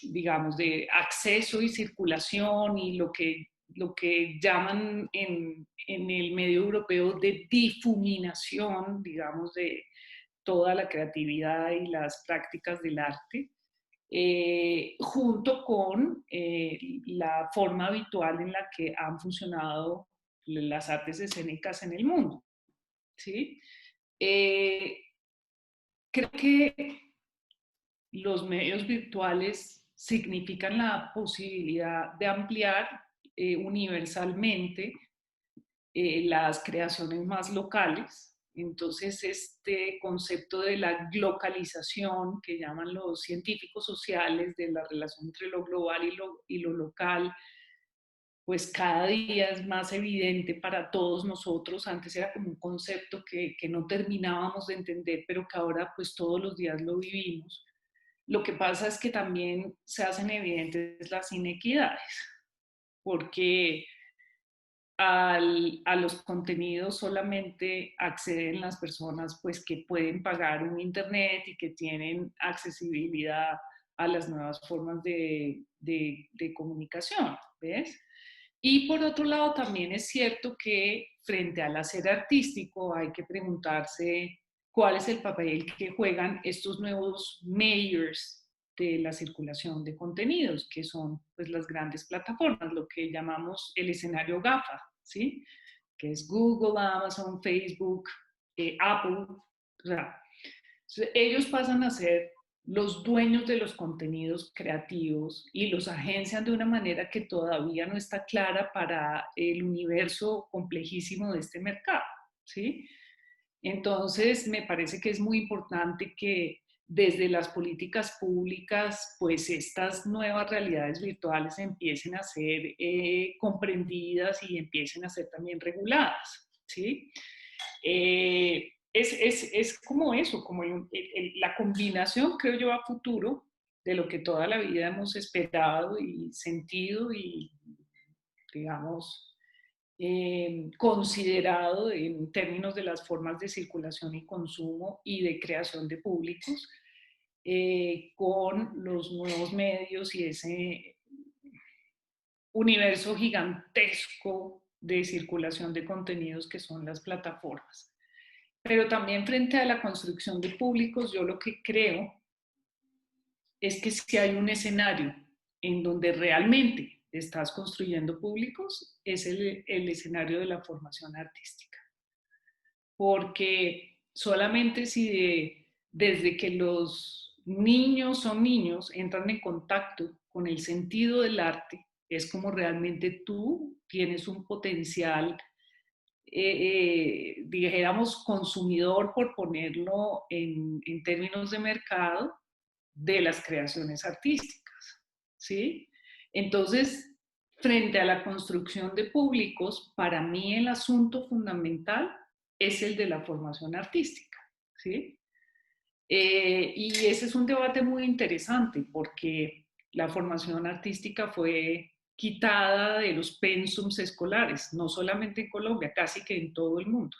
digamos, de acceso y circulación y lo que llaman en el medio europeo de difuminación, digamos, de toda la creatividad y las prácticas del arte junto con la forma habitual en la que han funcionado las artes escénicas en el mundo. ¿Sí? Eh, Creo que los medios virtuales significan la posibilidad de ampliar universalmente las creaciones más locales. Entonces, este concepto de la globalización que llaman los científicos sociales, de la relación entre lo global y lo local, pues cada día es más evidente para todos nosotros. Antes era como un concepto que no terminábamos de entender, pero que ahora pues todos los días lo vivimos. Lo que pasa es que también se hacen evidentes las inequidades, porque a los contenidos solamente acceden las personas pues que pueden pagar un internet y que tienen accesibilidad a las nuevas formas de comunicación, ¿ves? Y por otro lado también es cierto que frente al hacer artístico hay que preguntarse cuál es el papel que juegan estos nuevos mayors de la circulación de contenidos, que son pues las grandes plataformas, lo que llamamos el escenario GAFA, ¿sí? Que es Google, Amazon, Facebook, Apple. O sea, ellos pasan a ser los dueños de los contenidos creativos y los agencian de una manera que todavía no está clara para el universo complejísimo de este mercado, ¿sí? Entonces, me parece que es muy importante que desde las políticas públicas, pues estas nuevas realidades virtuales empiecen a ser comprendidas y empiecen a ser también reguladas, ¿sí? Es como eso, como la combinación, creo yo, a futuro de lo que toda la vida hemos esperado y sentido y, digamos, considerado en términos de las formas de circulación y consumo y de creación de públicos, con los nuevos medios y ese universo gigantesco de circulación de contenidos que son las plataformas. Pero también frente a la construcción de públicos, yo lo que creo es que si hay un escenario en donde realmente estás construyendo públicos, es el escenario de la formación artística. Porque solamente si desde que los niños son niños entran en contacto con el sentido del arte, es como realmente tú tienes un potencial, dijéramos, consumidor, por ponerlo en términos de mercado, de las creaciones artísticas, ¿sí? Entonces, frente a la construcción de públicos, para mí el asunto fundamental es el de la formación artística, ¿sí? Y ese es un debate muy interesante porque la formación artística fue quitada de los pensums escolares, no solamente en Colombia, casi que en todo el mundo.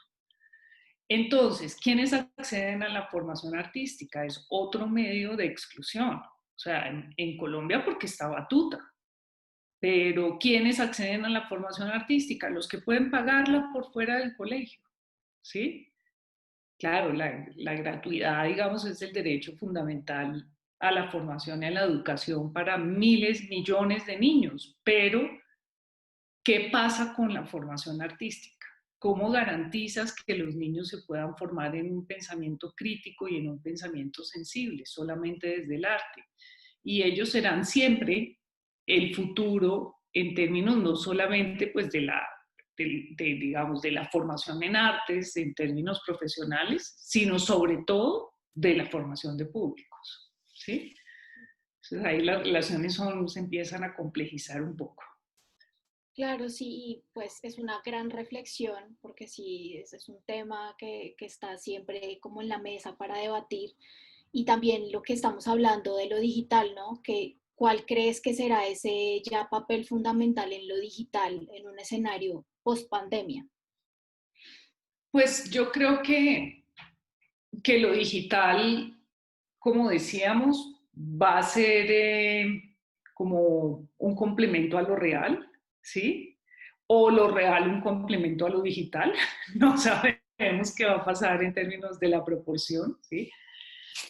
Entonces, ¿quiénes acceden a la formación artística? Es otro medio de exclusión. O sea, en Colombia porque está Batuta, pero ¿quiénes acceden a la formación artística? Los que pueden pagarla por fuera del colegio, ¿sí? Claro, la gratuidad, digamos, es el derecho fundamental a la formación y a la educación para miles, millones de niños, pero ¿qué pasa con la formación artística? ¿Cómo garantizas que los niños se puedan formar en un pensamiento crítico y en un pensamiento sensible, solamente desde el arte? Y ellos serán siempre el futuro en términos no solamente pues digamos, de la formación en artes, en términos profesionales, sino sobre todo de la formación de públicos, ¿sí? Entonces ahí las relaciones se empiezan a complejizar un poco. Claro, sí, y pues es una gran reflexión, porque sí, ese es un tema que está siempre como en la mesa para debatir. Y también lo que estamos hablando de lo digital, ¿no? ¿Cuál crees que será ese ya papel fundamental en lo digital en un escenario post pandemia? Pues yo creo que lo digital, como decíamos, va a ser como un complemento a lo real, ¿sí? O lo real un complemento a lo digital. No sabemos qué va a pasar en términos de la proporción, ¿sí?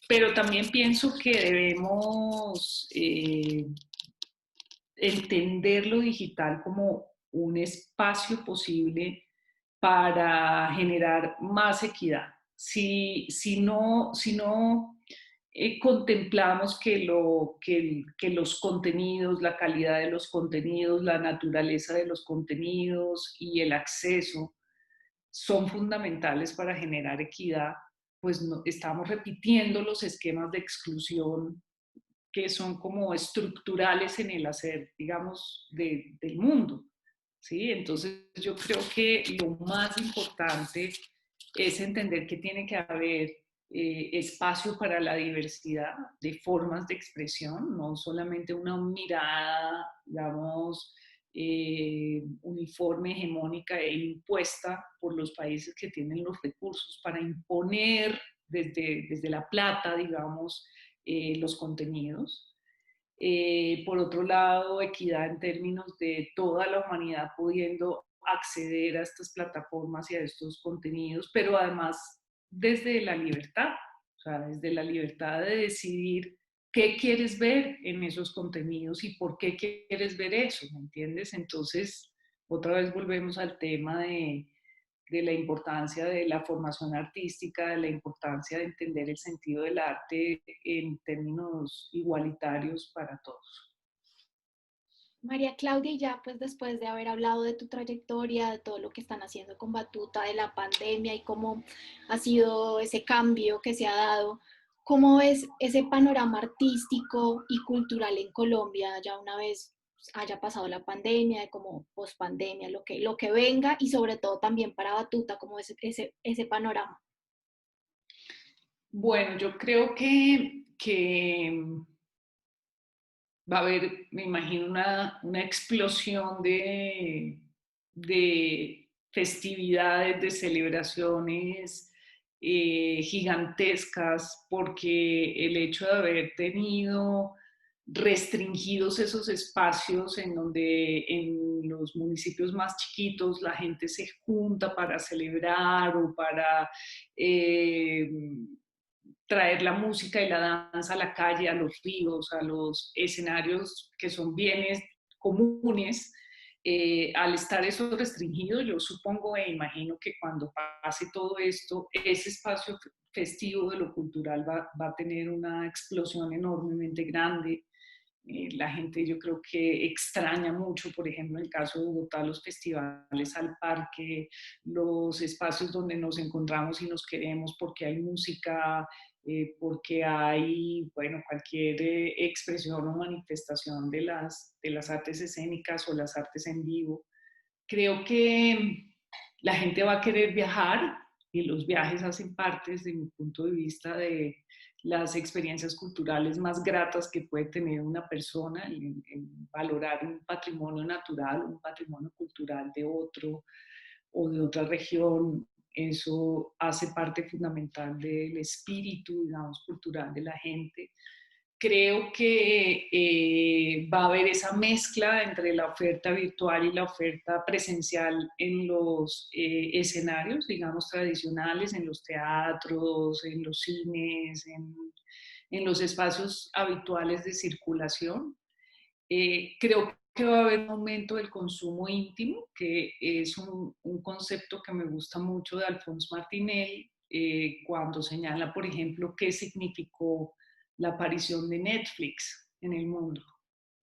Pero también pienso que debemos entender lo digital como un espacio posible para generar más equidad. Si no contemplamos que los contenidos, la calidad de los contenidos, la naturaleza de los contenidos y el acceso son fundamentales para generar equidad, pues no, estamos repitiendo los esquemas de exclusión que son como estructurales en el hacer, digamos, del mundo. ¿Sí? Entonces yo creo que lo más importante es entender que tiene que haber espacio para la diversidad de formas de expresión, no solamente una mirada, digamos, uniforme, hegemónica e impuesta por los países que tienen los recursos para imponer desde la plata, digamos, los contenidos. Por otro lado, equidad en términos de toda la humanidad pudiendo acceder a estas plataformas y a estos contenidos, pero además desde la libertad, o sea, desde la libertad de decidir qué quieres ver en esos contenidos y por qué quieres ver eso, ¿me entiendes? Entonces, otra vez volvemos al tema de la importancia de la formación artística, de la importancia de entender el sentido del arte en términos igualitarios para todos. María Claudia, y ya pues después de haber hablado de tu trayectoria, de todo lo que están haciendo con Batuta, de la pandemia y cómo ha sido ese cambio que se ha dado, ¿cómo ves ese panorama artístico y cultural en Colombia ya una vez haya pasado la pandemia, de como post pandemia, lo que venga y sobre todo también para Batuta, como ese panorama? Bueno, yo creo que va a haber, me imagino, una explosión de festividades, de celebraciones gigantescas, porque el hecho de haber tenido restringidos esos espacios en donde en los municipios más chiquitos la gente se junta para celebrar o para traer la música y la danza a la calle, a los ríos, a los escenarios que son bienes comunes. Al estar eso restringido, yo supongo e imagino que cuando pase todo esto, ese espacio festivo de lo cultural va a tener una explosión enormemente grande. La gente yo creo que extraña mucho, por ejemplo, en el caso de Bogotá, los festivales al parque, los espacios donde nos encontramos y nos queremos porque hay música, porque hay, bueno, cualquier expresión o manifestación de las artes escénicas o las artes en vivo. Creo que la gente va a querer viajar, y los viajes hacen parte, desde mi punto de vista, de las experiencias culturales más gratas que puede tener una persona, en valorar un patrimonio natural, un patrimonio cultural de otro o de otra región. Eso hace parte fundamental del espíritu, digamos, cultural de la gente. Creo que va a haber esa mezcla entre la oferta virtual y la oferta presencial en los escenarios, digamos, tradicionales, en los teatros, en los cines, en los espacios habituales de circulación. Creo que va a haber un aumento del consumo íntimo, que es un concepto que me gusta mucho de Alphonse Martinelli, cuando señala, por ejemplo, qué significó la aparición de Netflix en el mundo.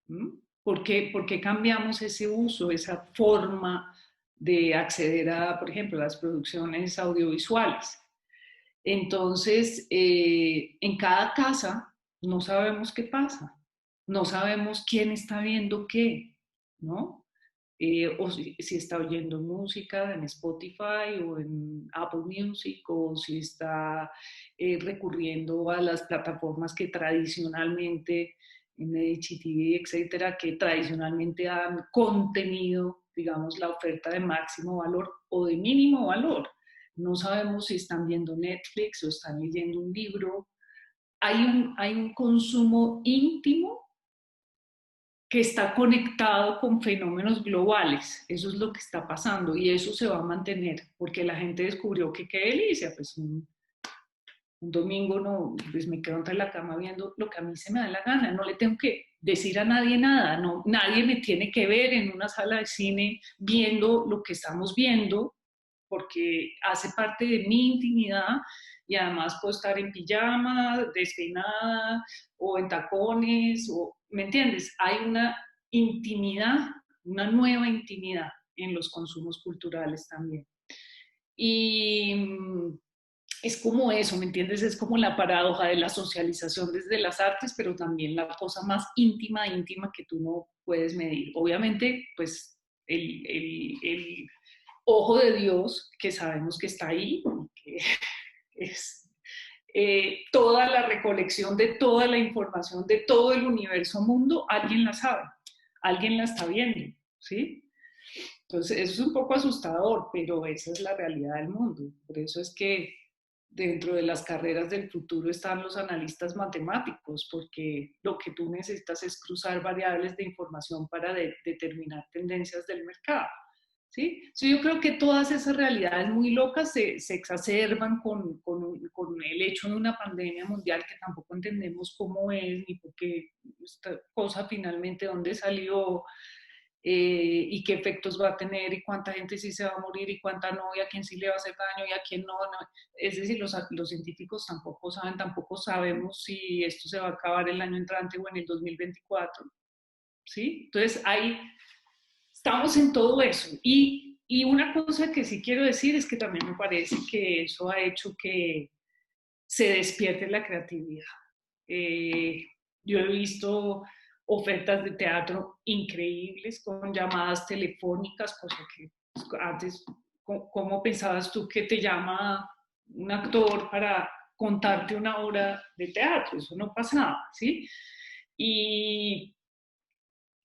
¿Mm? ¿Por qué cambiamos ese uso, esa forma de acceder a, por ejemplo, las producciones audiovisuales? Entonces, en cada casa no sabemos qué pasa, no sabemos quién está viendo qué, ¿no? O si está oyendo música en Spotify o en Apple Music, o si está recurriendo a las plataformas que tradicionalmente, en HTV, etcétera, que tradicionalmente dan contenido, digamos, la oferta de máximo valor o de mínimo valor. No sabemos si están viendo Netflix o están leyendo un libro. Hay un consumo íntimo que está conectado con fenómenos globales. Eso es lo que está pasando y eso se va a mantener porque la gente descubrió que qué delicia, pues un domingo no, pues me quedo entre la cama viendo lo que a mí se me da la gana, no le tengo que decir a nadie nada, no, nadie me tiene que ver en una sala de cine viendo lo que estamos viendo, porque hace parte de mi intimidad y además puedo estar en pijama, despeinada o en tacones, o, ¿me entiendes? Hay una intimidad, una nueva intimidad en los consumos culturales también. Y es como eso, ¿me entiendes? Es como la paradoja de la socialización desde las artes, pero también la cosa más íntima, íntima que tú no puedes medir. Obviamente, pues el ojo de Dios, que sabemos que está ahí, que es toda la recolección de toda la información de todo el universo mundo, alguien la sabe, alguien la está viendo, ¿sí? Entonces, eso es un poco asustador, pero esa es la realidad del mundo. Por eso es que dentro de las carreras del futuro están los analistas matemáticos, porque lo que tú necesitas es cruzar variables de información para determinar tendencias del mercado. ¿Sí? Sí, yo creo que todas esas realidades muy locas se exacerban con el hecho de una pandemia mundial que tampoco entendemos cómo es, ni por qué esta cosa finalmente dónde salió, y qué efectos va a tener y cuánta gente sí se va a morir y cuánta no, y a quién sí le va a hacer daño y a quién no. No. Es decir, los científicos tampoco saben, tampoco sabemos si esto se va a acabar el año entrante o en el 2024. ¿Sí? Entonces, estamos en todo eso. Y una cosa que sí quiero decir es que también me parece que eso ha hecho que se despierte la creatividad. Eh, yo he visto ofertas de teatro increíbles con llamadas telefónicas, cosa que antes, ¿cómo pensabas tú que te llama un actor para contarte una obra de teatro? Eso no pasaba, ¿sí? Y,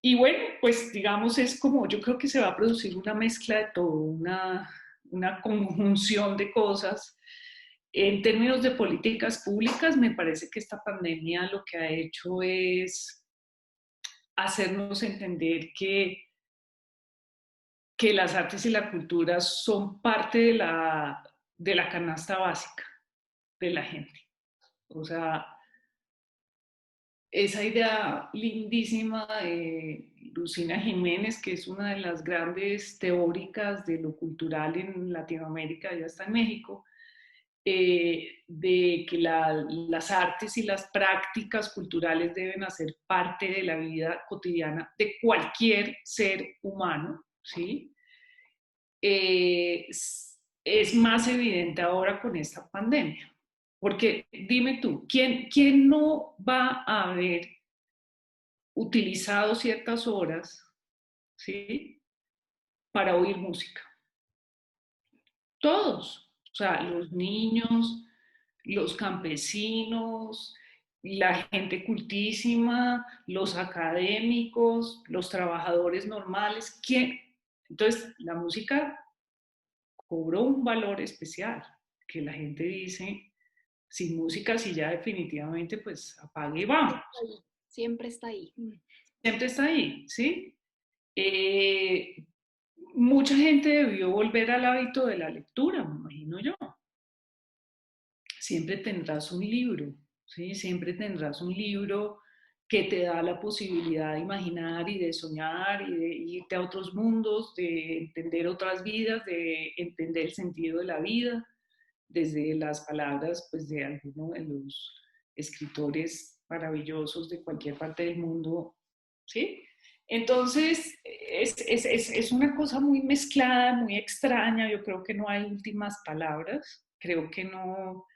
y bueno, pues digamos, es como, yo creo que se va a producir una mezcla de todo, una conjunción de cosas. En términos de políticas públicas, me parece que esta pandemia lo que ha hecho es hacernos entender que las artes y la cultura son parte de la canasta básica de la gente. O sea, esa idea lindísima de Lucina Jiménez, que es una de las grandes teóricas de lo cultural en Latinoamérica, ya está en México, de que las artes y las prácticas culturales deben hacer parte de la vida cotidiana de cualquier ser humano, ¿sí? Es más evidente ahora con esta pandemia. Porque dime tú, ¿quién no va a haber utilizado ciertas horas, ¿sí? Para oír música? Todos. O sea, los niños, los campesinos, la gente cultísima, los académicos, los trabajadores normales. ¿Quién? Entonces, la música cobró un valor especial, que la gente dice, sin música, sí ya definitivamente, pues apague y vamos. Siempre está ahí. Siempre está ahí, ¿sí? Eh, Mucha gente debió volver al hábito de la lectura, me imagino yo. Siempre tendrás un libro, ¿sí? Siempre tendrás un libro que te da la posibilidad de imaginar y de soñar y de irte a otros mundos, de entender otras vidas, de entender el sentido de la vida, desde las palabras pues, de alguno de los escritores maravillosos de cualquier parte del mundo, ¿sí? Entonces, es una cosa muy mezclada, muy extraña, yo creo que no hay últimas palabras, creo que no,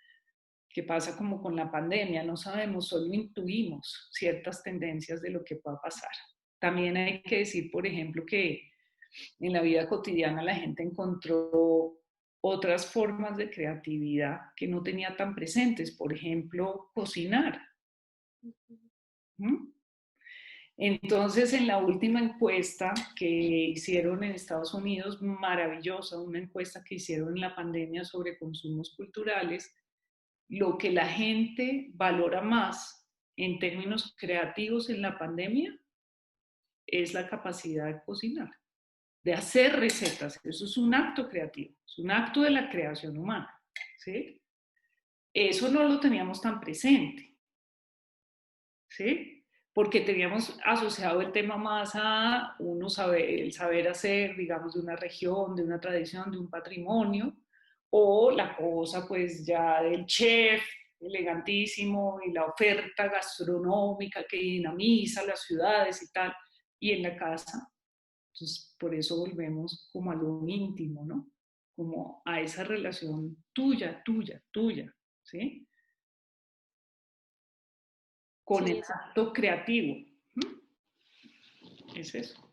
que pasa como con la pandemia, no sabemos, solo intuimos ciertas tendencias de lo que pueda pasar. También hay que decir, por ejemplo, que en la vida cotidiana la gente encontró otras formas de creatividad que no tenía tan presentes, por ejemplo, cocinar. ¿Mm? Entonces, en la última encuesta que hicieron en Estados Unidos, maravillosa, una encuesta que hicieron en la pandemia sobre consumos culturales, lo que la gente valora más en términos creativos en la pandemia es la capacidad de cocinar, de hacer recetas. Eso es un acto creativo, es un acto de la creación humana, ¿sí? Eso no lo teníamos tan presente, ¿sí? Porque teníamos asociado el tema más a uno saber, el saber hacer, digamos, de una región, de una tradición, de un patrimonio, o la cosa pues ya del chef elegantísimo y la oferta gastronómica que dinamiza las ciudades y tal, y en la casa. Entonces, por eso volvemos como a lo íntimo, ¿no? Como a esa relación tuya, tuya, tuya, ¿sí? Con Sí, el eso. acto creativo. Es eso.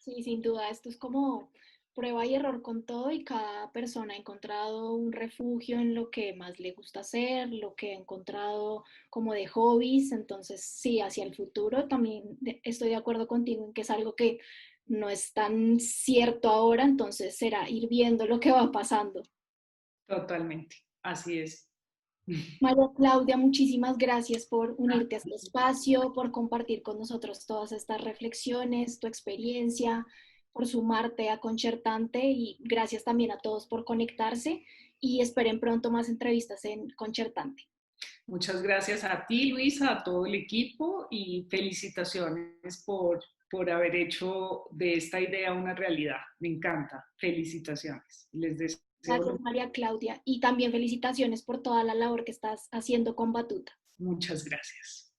Sí, sin duda, esto es como prueba y error con todo y cada persona ha encontrado un refugio en lo que más le gusta hacer, lo que ha encontrado como de hobbies. Entonces, sí, hacia el futuro también estoy de acuerdo contigo en que es algo que no es tan cierto ahora, entonces será ir viendo lo que va pasando. Totalmente. Así es. María Claudia, muchísimas gracias por unirte a este espacio, por compartir con nosotros todas estas reflexiones, tu experiencia, por sumarte a Concertante y gracias también a todos por conectarse y esperen pronto más entrevistas en Concertante. Muchas gracias a ti, Luisa, a todo el equipo y felicitaciones por haber hecho de esta idea una realidad. Me encanta. Felicitaciones. Les deseo Gracias, María Claudia, y también felicitaciones por toda la labor que estás haciendo con Batuta. muchas gracias.